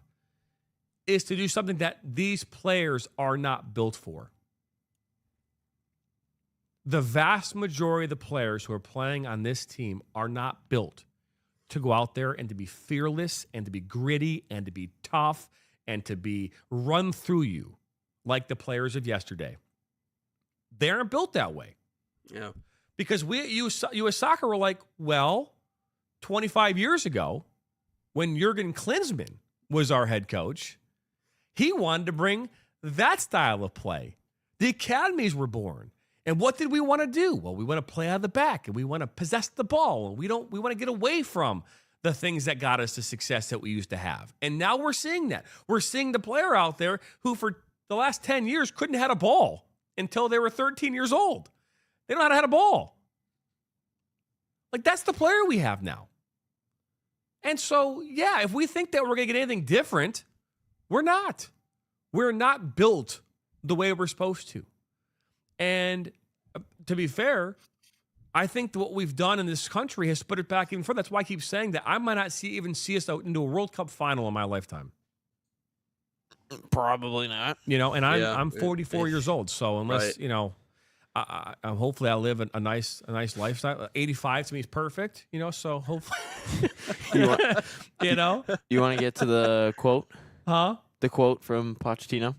is to do something that these players are not built for. The vast majority of the players who are playing on this team are not built to go out there and to be fearless and to be gritty and to be tough and to be run through you like the players of yesterday. They aren't built that way. Yeah. Because we at U.S. Soccer were like, well, 25 years ago, when Jurgen Klinsmann was our head coach, he wanted to bring that style of play. The academies were born. And what did we want to do? Well, we want to play out of the back, and we want to possess the ball. And we want to get away from the things that got us the success that we used to have. And now we're seeing that. We're seeing the player out there who for the last 10 years couldn't have had a ball until they were 13 years old. They don't know how to have a ball. Like, that's the player we have now. And so, yeah, if we think that we're going to get anything different, we're not. We're not built the way we're supposed to. And to be fair, I think that what we've done in this country has put it back even further. That's why I keep saying that I might not even see us out into a World Cup final in my lifetime. Probably not. And I'm 44 years old, so unless I hopefully I live a nice lifestyle. 85 to me is perfect. So hopefully, You want to get to the quote? Huh? The quote from Pochettino.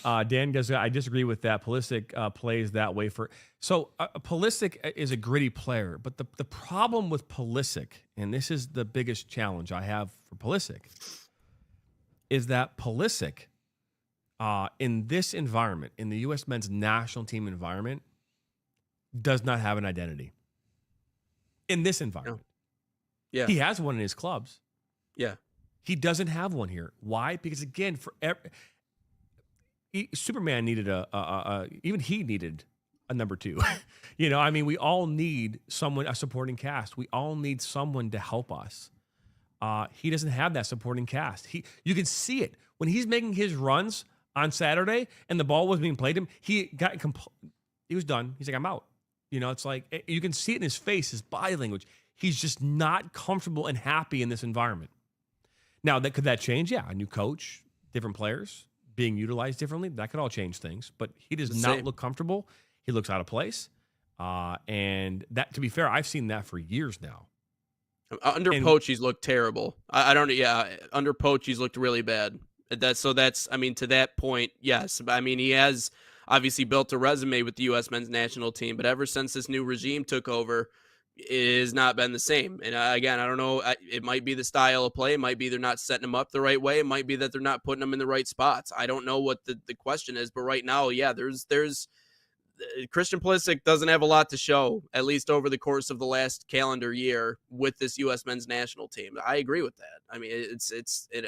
Dan goes, I disagree with that. Pulisic plays that way Pulisic is a gritty player, but the problem with Pulisic, and this is the biggest challenge I have for Pulisic, is that Pulisic, in this environment, in the U.S. men's national team environment, does not have an identity. In this environment. Yeah. He has one in his clubs. Yeah. He doesn't have one here. Why? Because, again, Superman needed even he needed a number 2. We all need a supporting cast. We all need someone to help us. He doesn't have that supporting cast. You can see it when he's making his runs on Saturday and the ball was being played to him. He was done. He's like, I'm out. It's like you can see it in his face, his body language. He's just not comfortable and happy in this environment. Now, could that change? Yeah, a new coach, different players being utilized differently. That could all change things. But he does not look comfortable. He looks out of place. And that, to be fair, I've seen that for years now. Under Poach, he's looked terrible. Under Poach, he's looked really bad. To that point, yes. He has obviously built a resume with the U.S. men's national team, but ever since this new regime took over, it has not been the same. And again, I don't know. It might be the style of play. It might be they're not setting them up the right way. It might be that they're not putting them in the right spots. I don't know what the question is, but right now, yeah, there's Christian Pulisic doesn't have a lot to show, at least over the course of the last calendar year with this U.S. men's national team. I agree with that. I mean,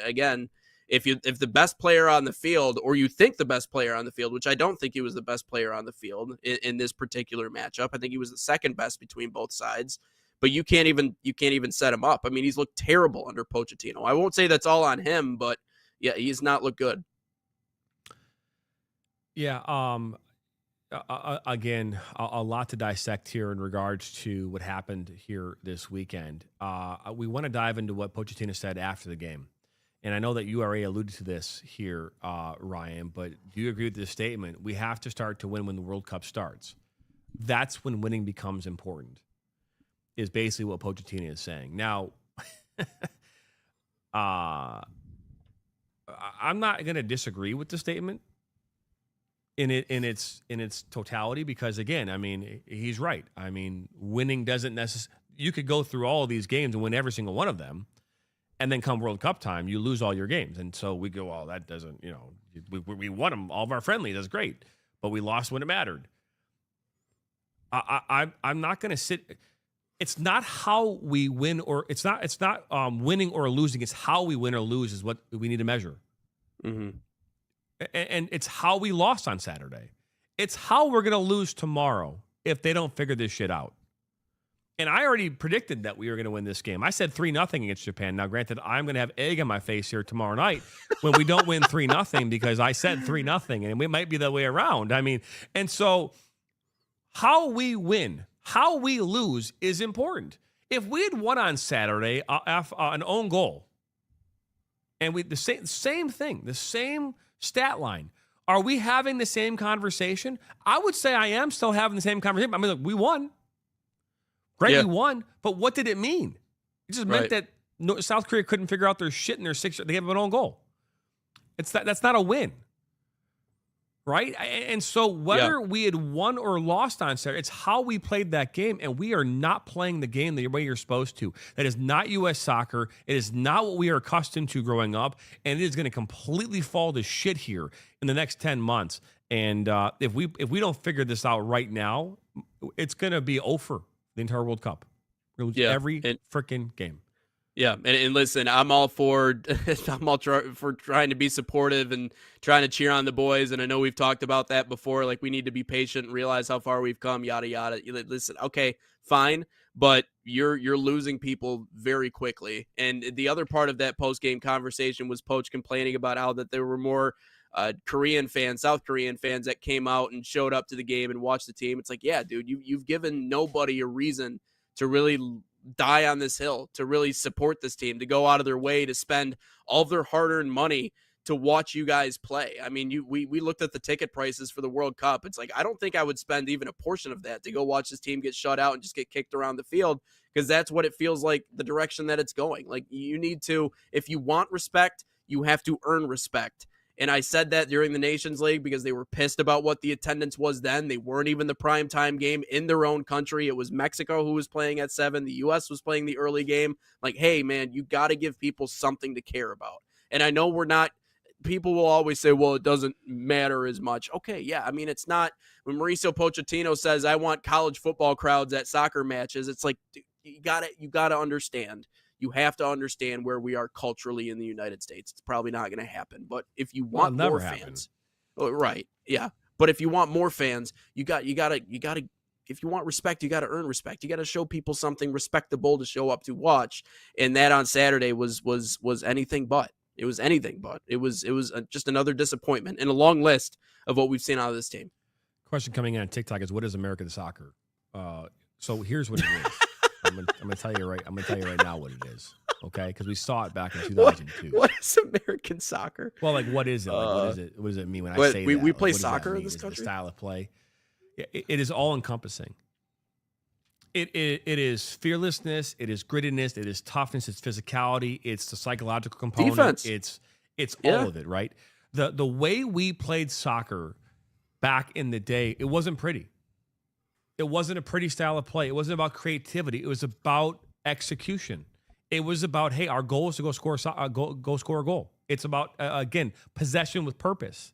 again, if the best player on the field, or you think the best player on the field, which I don't think he was the best player on the field in this particular matchup. I think he was the second best between both sides, but you can't even set him up. I mean, he's looked terrible under Pochettino. I won't say that's all on him, but yeah, he's not looked good. Yeah. Again, a lot to dissect here in regards to what happened here this weekend. We want to dive into what Pochettino said after the game. And I know that you already alluded to this here, Ryan, but do you agree with this statement? We have to start to win when the World Cup starts. That's when winning becomes important, is basically what Pochettino is saying. Now, I'm not going to disagree with the statement in its totality, because again, I mean, he's right. I mean, winning doesn't necessarily, you could go through all of these games and win every single one of them, and then come World Cup time, you lose all your games. And so we go, well, that doesn't, we won them, all of our friendly, that's great, but we lost when it mattered. I'm not going to sit. It's not how we win, or it's not winning or losing. It's how we win or lose is what we need to measure. Mm-hmm. And it's how we lost on Saturday. It's how we're going to lose tomorrow if they don't figure this shit out. And I already predicted that we were going to win this game. I said 3-0 against Japan. Now, granted, I'm going to have egg on my face here tomorrow night when we don't win 3-0 because I said 3-0, and it might be the way around. I mean, and so how we win, how we lose is important. If we had won on Saturday, an own goal, and the same thing, the same stat line, are we having the same conversation? I would say I am still having the same conversation. I mean, look, we won. Great, we won, but what did it mean? It just meant that South Korea couldn't figure out their shit in their six. They gave up an own goal. That's not a win, right? And so whether we had won or lost on Saturday, it's how we played that game, and we are not playing the game the way you're supposed to. That is not U.S. soccer. It is not what we are accustomed to growing up, and it is going to completely fall to shit here in the next 10 months. And if we don't figure this out right now, it's going to be over the entire World Cup. We're going to lose every freaking game. Yeah, and listen, I'm all for trying to be supportive and trying to cheer on the boys, and I know we've talked about that before. Like, we need to be patient and realize how far we've come. Yada yada. Listen, okay, fine, but you're losing people very quickly. And the other part of that post game conversation was Poach complaining about how that there were more South Korean fans that came out and showed up to the game and watched the team. It's like, yeah, dude, you've given nobody a reason to really die on this hill, to really support this team, to go out of their way to spend all of their hard-earned money to watch you guys play. I mean, we looked at the ticket prices for the World Cup. It's like, I don't think I would spend even a portion of that to go watch this team get shut out and just get kicked around the field, because that's what it feels like, the direction that it's going. Like, you need to, if you want respect, you have to earn respect. And I said that during the Nations League because they were pissed about what the attendance was then. They weren't even the primetime game in their own country. It was Mexico who was playing at 7. The U.S. was playing the early game. Like, hey, man, you got to give people something to care about. And I know people will always say, well, it doesn't matter as much. Okay, yeah. I mean, it's not, when Mauricio Pochettino says, I want college football crowds at soccer matches, it's like, dude, you got to understand. You have to understand where we are culturally in the United States. It's probably not going to happen. But if you want more fans, right? Yeah. But if you want more fans, you got to. If you want respect, you got to earn respect. You got to show people something respectable to show up to watch. And that on Saturday was anything but. It was anything but. It was just another disappointment in a long list of what we've seen out of this team. Question coming in on TikTok is, what is American soccer? So here's what it is. I'm gonna tell you right now what it is, okay? Because we saw it back in 2002. What is American soccer? Well, like, what is it? Like, what does it mean when I say that? We play like, soccer in this country. The style of play. It is all encompassing. It is fearlessness. It is grittiness. It is toughness. It's physicality. It's the psychological component. Defense. It's all of it, right? The way we played soccer back in the day, it wasn't pretty. It wasn't a pretty style of play. It wasn't about creativity. It was about execution. It was about, hey, our goal is to go score a goal. It's about, again, possession with purpose.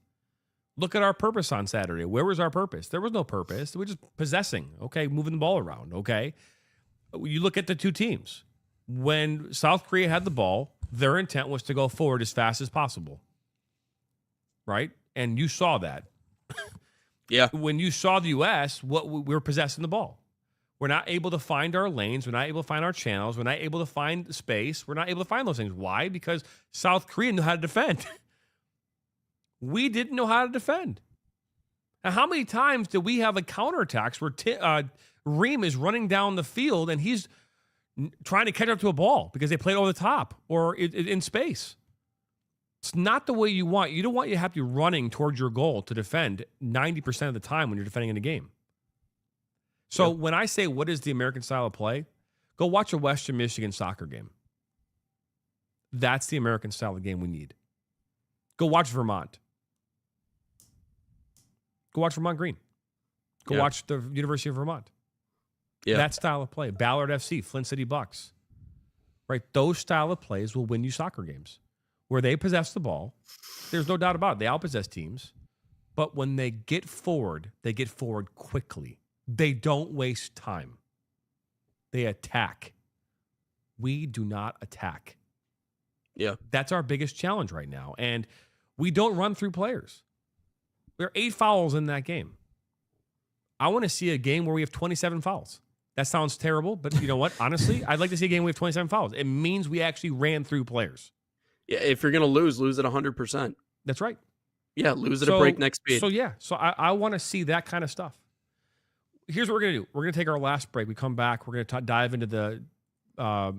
Look at our purpose on Saturday. Where was our purpose? There was no purpose. We were just possessing, okay, moving the ball around, okay? You look at the two teams. When South Korea had the ball, their intent was to go forward as fast as possible, right? And you saw that. Yeah. When you saw the U.S., we were possessing the ball. We're not able to find our lanes. We're not able to find our channels. We're not able to find space. We're not able to find those things. Why? Because South Korea knew how to defend. We didn't know how to defend. Now, how many times do we have a counterattacks where Reem is running down the field and he's trying to catch up to a ball because they played over the top or in space? It's not the way you want. You don't want you to have to be running towards your goal to defend 90% of the time when you're defending in a game. So when I say what is the American style of play, go watch a Western Michigan soccer game. That's the American style of game we need. Go watch Vermont. Go watch Vermont Green. Go watch the University of Vermont. Yeah. That style of play. Ballard FC, Flint City Bucks. Right? Those style of plays will win you soccer games. Where they possess the ball, there's no doubt about it. They outpossess teams. But when they get forward quickly. They don't waste time. They attack. We do not attack. Yeah. That's our biggest challenge right now. And we don't run through players. There are 8 fouls in that game. I want to see a game where we have 27 fouls. That sounds terrible, but you know what? Honestly, I'd like to see a game where we have 27 fouls. It means we actually ran through players. Yeah, if you're going to lose at 100%. That's right. Yeah, lose at a breakneck speed. So I want to see that kind of stuff. Here's what we're going to do. We're going to take our last break. We come back. We're going to dive into the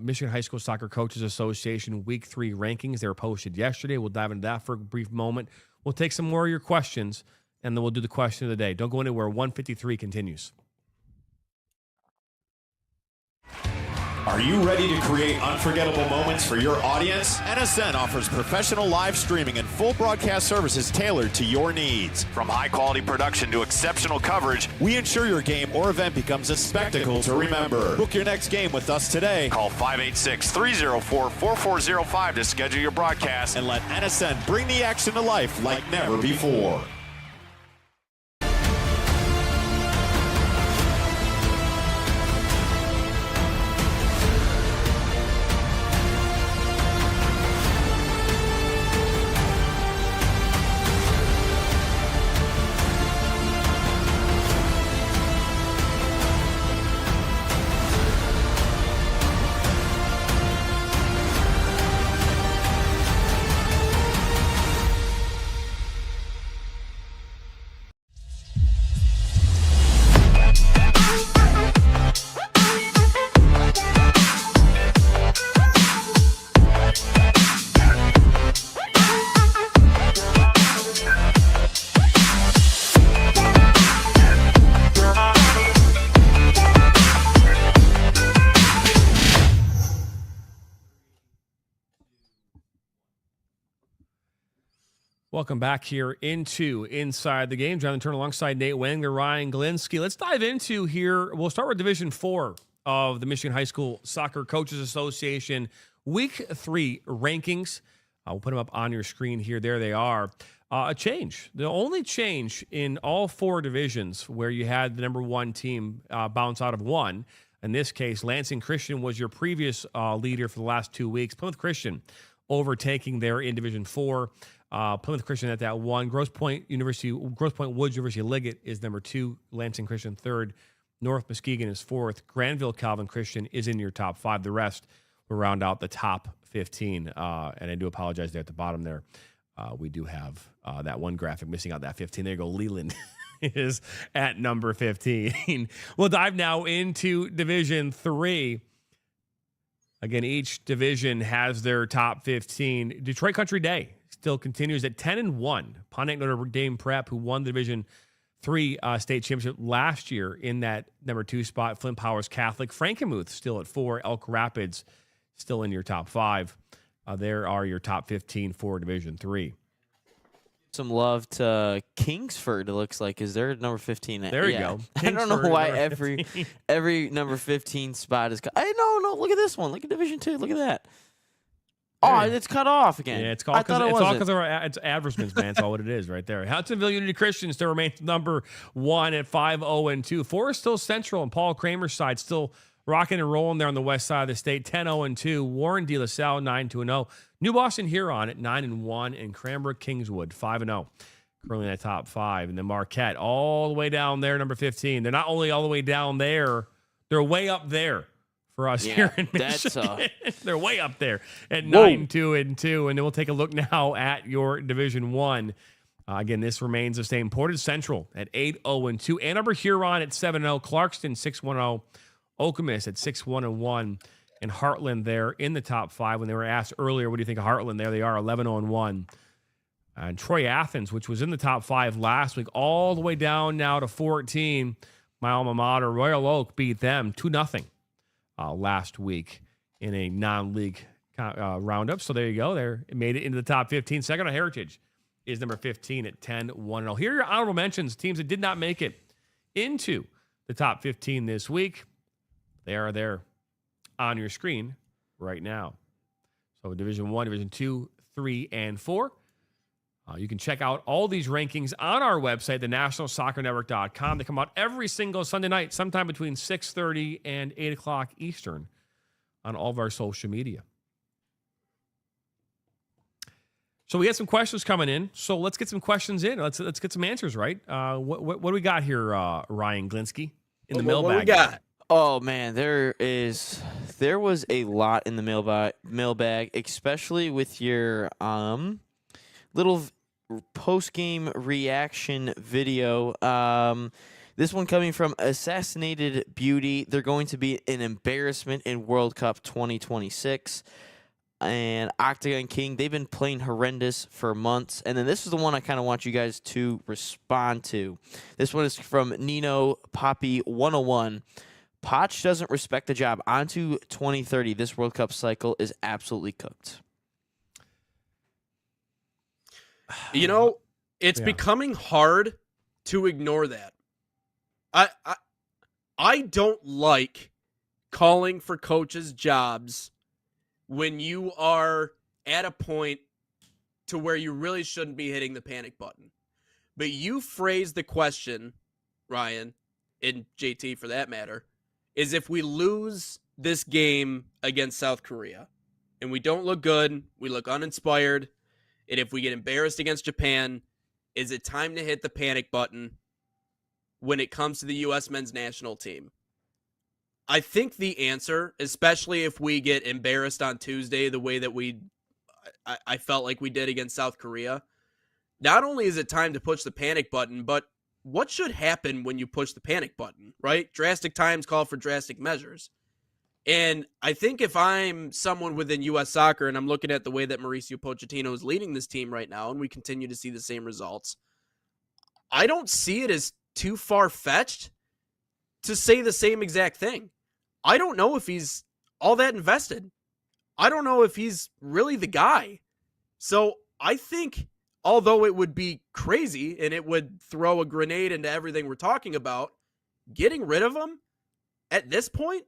Michigan High School Soccer Coaches Association Week 3 rankings. They were posted yesterday. We'll dive into that for a brief moment. We'll take some more of your questions, and then we'll do the question of the day. Don't go anywhere. 153 continues. Are you ready to create unforgettable moments for your audience? NSN offers professional live streaming and full broadcast services tailored to your needs. From high-quality production to exceptional coverage, we ensure your game or event becomes a spectacle to remember. Book your next game with us today. Call 586-304-4405 to schedule your broadcast and let NSN bring the action to life like never before. Welcome back here into Inside the Game. Jonathan Turner alongside Nate Wangler, Ryan Glinski. Let's dive into here. We'll start with Division 4 of the Michigan High School Soccer Coaches Association Week 3 rankings. We'll put them up on your screen here. There they are. A change. The only change in all 4 divisions where you had the number 1 team bounce out of 1. In this case, Lansing Christian was your previous leader for the last 2 weeks. Plymouth Christian overtaking there in Division 4. Plymouth Christian at that 1. Grosse Pointe Woods University Liggett is number 2. Lansing Christian 3rd. North Muskegon is 4th. Granville Calvin Christian is in your top 5. The rest will round out the top 15. And I do apologize there at the bottom there. We do have that one graphic missing out that 15. There you go. Leland is at number 15. We'll dive now into Division 3. Again, each division has their top 15. Detroit Country Day still continues at 10-1. Pontiac Notre Dame Prep, who won the Division 3 state championship last year in that number 2 spot. Flint Powers Catholic. Frankenmuth still at 4. Elk Rapids still in your top 5. There are your top 15 for Division 3. Some love to Kingsford, it looks like. Is there number 15? There you go. I don't know Kingsford, why number 15. every number 15 spot is. No, look at this one. Look at Division 2. Look at that. There Oh, you go. it's cut off again. Yeah, it's all because it's advertisements, man. That's all what it is right there. Hudsonville Unity Christian still remains number 1 at 5-0-2. Forest Hill Central and Paul Kramer's side still rocking and rolling there on the west side of the state, 10-0-2. Warren De La Salle 9-0. New Boston Huron at 9-1, and Cranbrook Kingswood 5-0. Currently in that top 5, and then Marquette all the way down there, number 15. They're not only all the way down there, they're way up there. For us here in Michigan. They're way up there at 9-2-2. And then we'll take a look now at your Division 1. Again, this remains the same. Portage Central at 8-0-2. Ann Arbor Huron at 7-0. Clarkston 6-1-0. Okemos at 6-1-1. And Heartland there in the top 5. When they were asked earlier, what do you think of Heartland? There they are, 11-1. And Troy Athens, which was in the top 5 last week, all the way down now to 14. My alma mater, Royal Oak, beat them 2-0. Last week in a non-league roundup. So there you go. There, it made it into the top 15. Second on Heritage is number 15 at 10-1-0. Here are your honorable mentions, teams that did not make it into the top 15 this week. They are there on your screen right now. So Division 1, Division 2, 3, and 4. You can check out all these rankings on our website, thenationalsoccernetwork.com. They come out every single Sunday night, sometime between 6:30 and 8 o'clock Eastern on all of our social media. So we had some questions coming in. So let's get some questions in. Let's get some answers, right? What do we got here, Ryan Glinsky, in the mailbag? What we got? Oh, man, there was a lot in the mailbag, especially with your little post-game reaction video. This one coming from Assassinated Beauty. They're going to be an embarrassment in World Cup 2026. And Octagon King, they've been playing horrendous for months. And then this is the one I kind of want you guys to respond to. This one is from Nino Poppy 101. Poch doesn't respect the job. On to 2030. This World Cup cycle is absolutely cooked. You know, it's becoming hard to ignore that. I don't like calling for coaches' jobs when you are at a point to where you really shouldn't be hitting the panic button. But you phrased the question, Ryan, and JT for that matter, is if we lose this game against South Korea and we don't look good, we look uninspired, and if we get embarrassed against Japan, is it time to hit the panic button when it comes to the U.S. men's national team? I think the answer, especially if we get embarrassed on Tuesday the way that I felt like we did against South Korea, not only is it time to push the panic button, but what should happen when you push the panic button, right? Drastic times call for drastic measures. And I think if I'm someone within U.S. Soccer and I'm looking at the way that Mauricio Pochettino is leading this team right now, and we continue to see the same results, I don't see it as too far-fetched to say the same exact thing. I don't know if he's all that invested. I don't know if he's really the guy. So I think, although it would be crazy and it would throw a grenade into everything we're talking about, getting rid of him at this point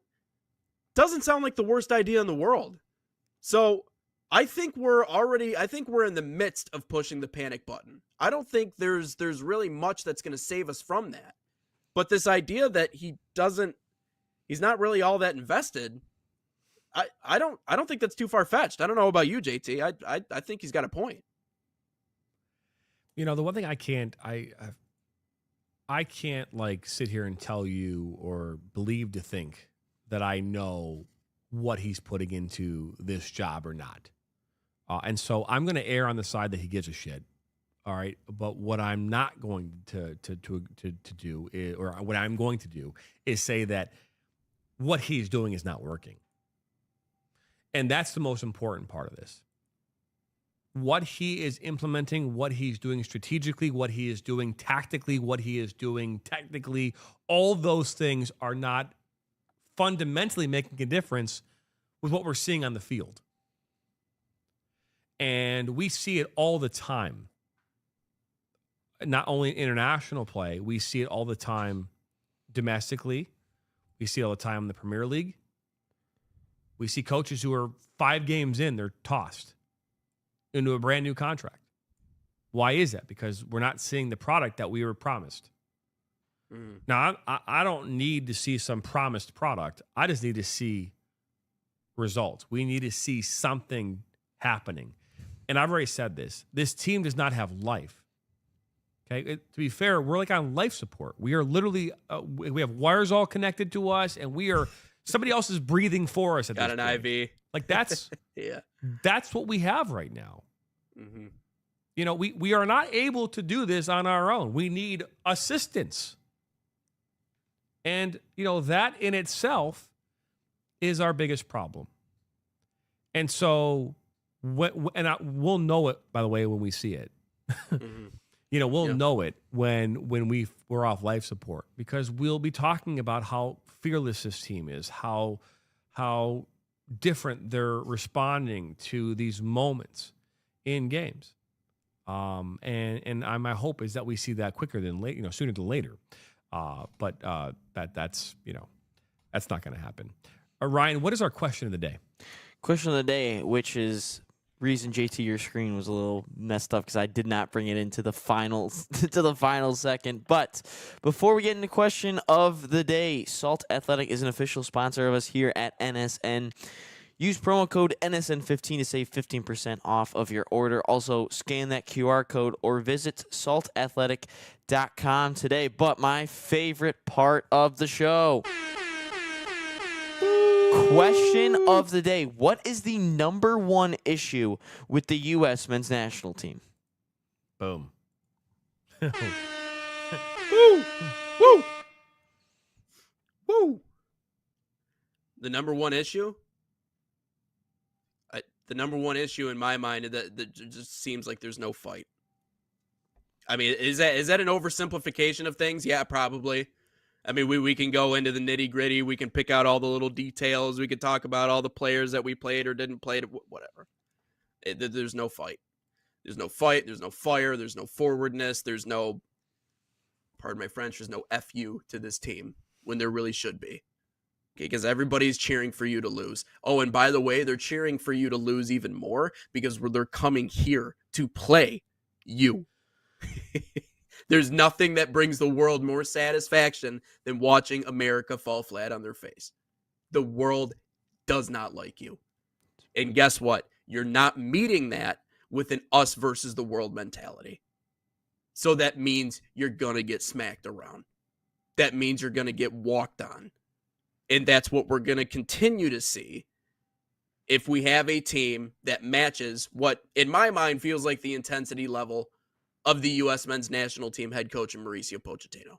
doesn't sound like the worst idea in the world. So I think we're in the midst of pushing the panic button. I don't think there's really much that's going to save us from that. But this idea that he's not really all that invested, I don't think that's too far-fetched. I don't know about you, JT. I think he's got a point. You know, the one thing I can't like sit here and tell you or believe to think that I know what he's putting into this job or not. And so I'm going to err on the side that he gives a shit. All right. But what I'm not going to do is, or what I'm going to do is say that what he's doing is not working. And that's the most important part of this. What he is implementing, what he's doing strategically, what he is doing tactically, what he is doing technically, all those things are not fundamentally making a difference with what we're seeing on the field. And we see it all the time. not only in international play, we see it all the time domestically. We see it all the time in the Premier League. We see coaches who are 5 games in, they're tossed into a brand new contract. Why is that? Because we're not seeing the product that we were promised. Now, I don't need to see some promised product. I just need to see results. We need to see something happening. And I've already said this. This team does not have life. Okay? To be fair, we're like on life support. We are literally, we have wires all connected to us, and we are, somebody else is breathing for us at this point. Got an IV. Like that's, Yeah. That's what we have right now. Mm-hmm. You know, we are not able to do this on our own. We need assistance. And, you know, that in itself is our biggest problem. And so, we'll know it, by the way, when we see it. Mm-hmm. You know, we'll know it when we're off life support, because we'll be talking about how fearless this team is, how different they're responding to these moments in games. And my hope is that we see that quicker than late, sooner than later. But that's not going to happen. Ryan, what is our question of the day? Question of the day, which is reason JT your screen was a little messed up because I did not bring it into the final second. But before we get into question of the day, Salt Athletic is an official sponsor of us here at NSN. Use promo code NSN15 to save 15% off of your order. Also, scan that QR code or visit saltathletic.com today. But my favorite part of the show. Question of the day. What is the number one issue with the U.S. men's national team? Boom. Woo! Woo! Woo! The number one issue? The number one issue in my mind is that just seems like there's no fight. I mean, is that an oversimplification of things? Yeah, probably. I mean, we can go into the nitty-gritty. We can pick out all the little details. We could talk about all the players that we played or didn't play, whatever. There's no fight. There's no fight. There's no fire. There's no forwardness. There's no, pardon my French, there's no FU to this team when there really should be. Okay, because everybody's cheering for you to lose. Oh, and by the way, they're cheering for you to lose even more because they're coming here to play you. There's nothing that brings the world more satisfaction than watching America fall flat on their face. The world does not like you. And guess what? You're not meeting that with an us versus the world mentality. So that means you're going to get smacked around. That means you're going to get walked on. And that's what we're going to continue to see if we have a team that matches what, in my mind, feels like the intensity level of the U.S. men's national team head coach Mauricio Pochettino.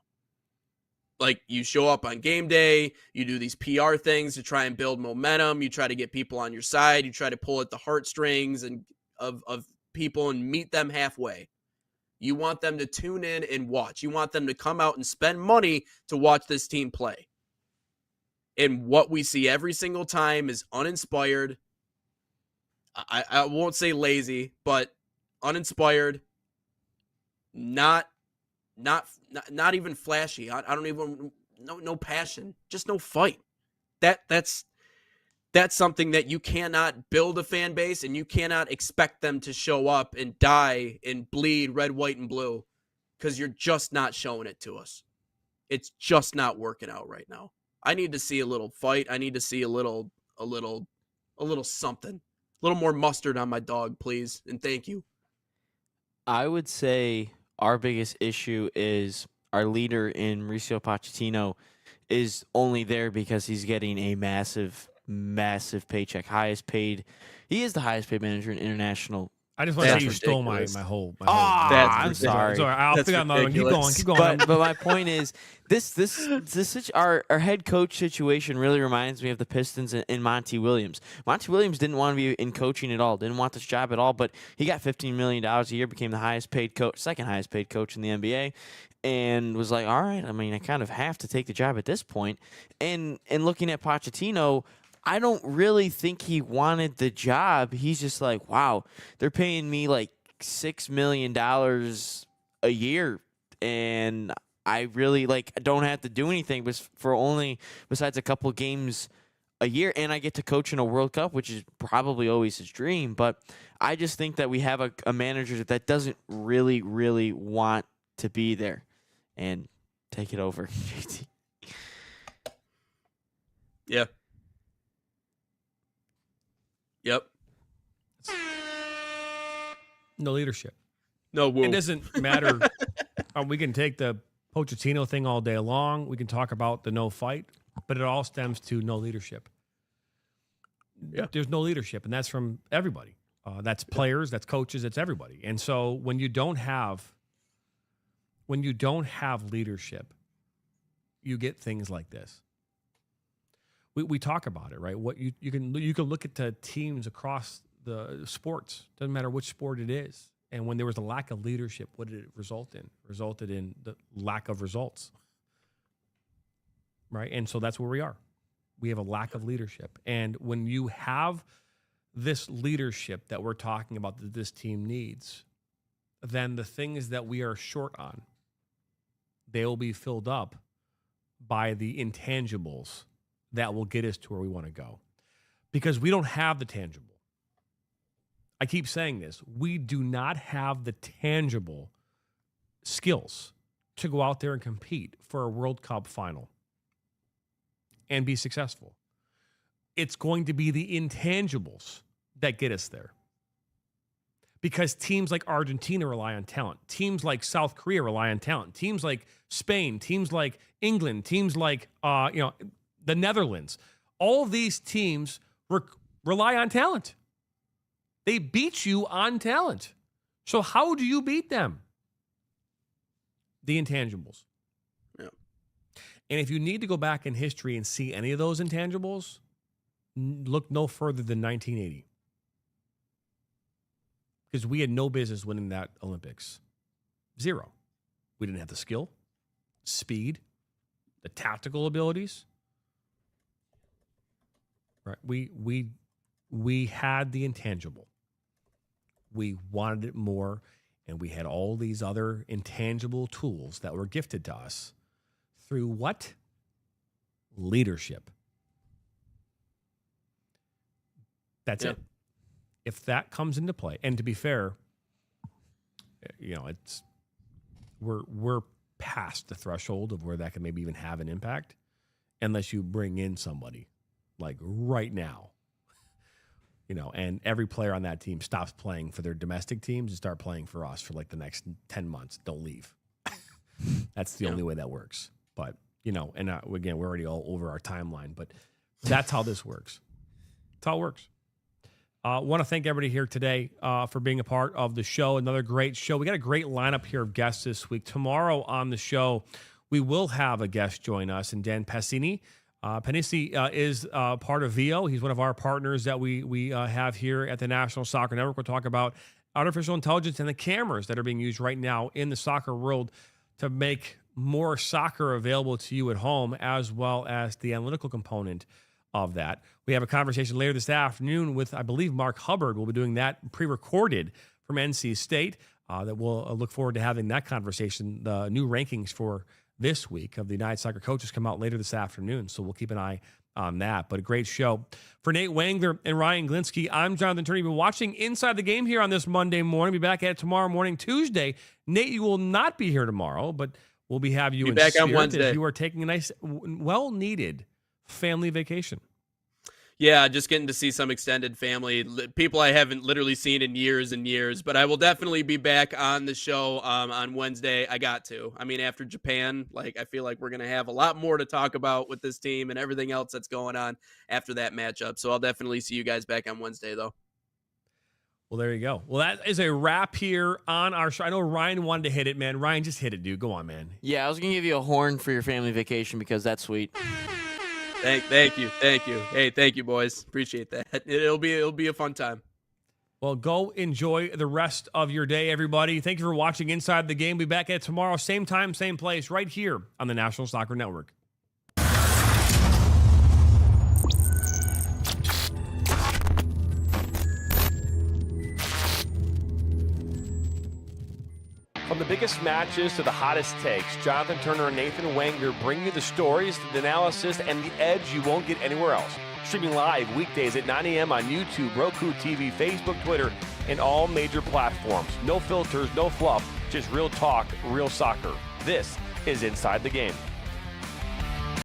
Like, you show up on game day, you do these PR things to try and build momentum, you try to get people on your side, you try to pull at the heartstrings and of people and meet them halfway. You want them to tune in and watch. You want them to come out and spend money to watch this team play. And what we see every single time is uninspired. I won't say lazy, but uninspired. Not even flashy. I don't even no passion. Just no fight. That's something that you cannot build a fan base, and you cannot expect them to show up and die and bleed red, white, and blue, because you're just not showing it to us. It's just not working out right now. I need to see a little fight. I need to see a little something. A little more mustard on my dog, please. And thank you. I would say our biggest issue is our leader in Mauricio Pochettino is only there because he's getting a massive paycheck. He is the highest paid manager in international. I just want to say you stole my whole. I'm sorry. I'll figure out another one. Keep going. But my point is, our head coach situation really reminds me of the Pistons and Monty Williams. Monty Williams didn't want to be in coaching at all, didn't want this job at all, but he got $15 million a year, became the second highest paid coach in the NBA, and was like, all right, I mean, I kind of have to take the job at this point. And looking at Pochettino, I don't really think he wanted the job. He's just like, wow, they're paying me like $6 million a year, and I really don't have to do anything besides a couple games a year, and I get to coach in a World Cup, which is probably always his dream. But I just think that we have a manager that doesn't really, really want to be there. And take it over, JT. Yeah. Yep. No leadership. No woo. It doesn't matter. We can take the Pochettino thing all day long. We can talk about the no fight, but it all stems to no leadership. Yeah. There's no leadership, and that's from everybody. That's players, that's coaches, that's everybody. And so when you don't have leadership, you get things like this. We talk about it, right? What you can look at the teams across the sports. Doesn't matter which sport it is. And when there was a lack of leadership, what did it result in? Resulted in the lack of results, right? And so that's where we are. We have a lack of leadership. And when you have this leadership that we're talking about that this team needs, then the things that we are short on, they will be filled up by the intangibles that will get us to where we want to go. Because we don't have the tangible. I keep saying this. We do not have the tangible skills to go out there and compete for a World Cup final and be successful. It's going to be the intangibles that get us there. Because teams like Argentina rely on talent. Teams like South Korea rely on talent. Teams like Spain, teams like England, teams like the Netherlands. All of these teams rely on talent. They beat you on talent. So how do you beat them? The intangibles. Yeah. And if you need to go back in history and see any of those intangibles, look no further than 1980. Because we had no business winning that Olympics. Zero. We didn't have the skill, speed, the tactical abilities. Right? We had the intangible. We wanted it more, and we had all these other intangible tools that were gifted to us through what? Leadership. That's it. If that comes into play, and to be fair, it's we're past the threshold of where that can maybe even have an impact, unless you bring in somebody like right now. And every player on that team stops playing for their domestic teams and start playing for us for like the next 10 months. Don't leave. That's the only way that works. But, and again, we're already all over our timeline, but that's how this works. That's how it works. I want to thank everybody here today for being a part of the show. Another great show. We got a great lineup here of guests this week. Tomorrow on the show, we will have a guest join us, and Dan Passini. Panisi is part of VO. He's one of our partners that we have here at the National Soccer Network. We'll talk about artificial intelligence and the cameras that are being used right now in the soccer world to make more soccer available to you at home, as well as the analytical component of that. We have a conversation later this afternoon with, I believe, Mark Hubbard. We'll be doing that pre-recorded from NC State. That we'll look forward to having that conversation. The new rankings for this week of the United Soccer Coaches come out later this afternoon, so we'll keep an eye on that. But a great show. For Nate Wangler and Ryan Glinsky, I'm Jonathan Turner. You've been watching Inside the Game here on this Monday morning. Be back at it tomorrow morning, Tuesday. Nate, you will not be here tomorrow, but we'll have you in back spirit on Wednesday. as you are taking a nice, well-needed family vacation. Yeah, just getting to see some extended family, people I haven't literally seen in years and years. But I will definitely be back on the show on Wednesday. I got to. I mean, after Japan, I feel like we're going to have a lot more to talk about with this team and everything else that's going on after that matchup. So I'll definitely see you guys back on Wednesday, though. Well, there you go. Well, that is a wrap here on our show. I know Ryan wanted to hit it, man. Ryan, just hit it, dude. Go on, man. Yeah, I was going to give you a horn for your family vacation because that's sweet. Thank you. Hey, thank you, boys. Appreciate that. It'll be a fun time. Well, go enjoy the rest of your day, everybody. Thank you for watching Inside the Game. We'll be back at it tomorrow, same time, same place, right here on the National Soccer Network. From the biggest matches to the hottest takes, Jonathan Turner and Nathan Wenger bring you the stories, the analysis, and the edge you won't get anywhere else. Streaming live weekdays at 9 a.m. on YouTube, Roku TV, Facebook, Twitter, and all major platforms. No filters, no fluff, just real talk, real soccer. This is Inside the Game.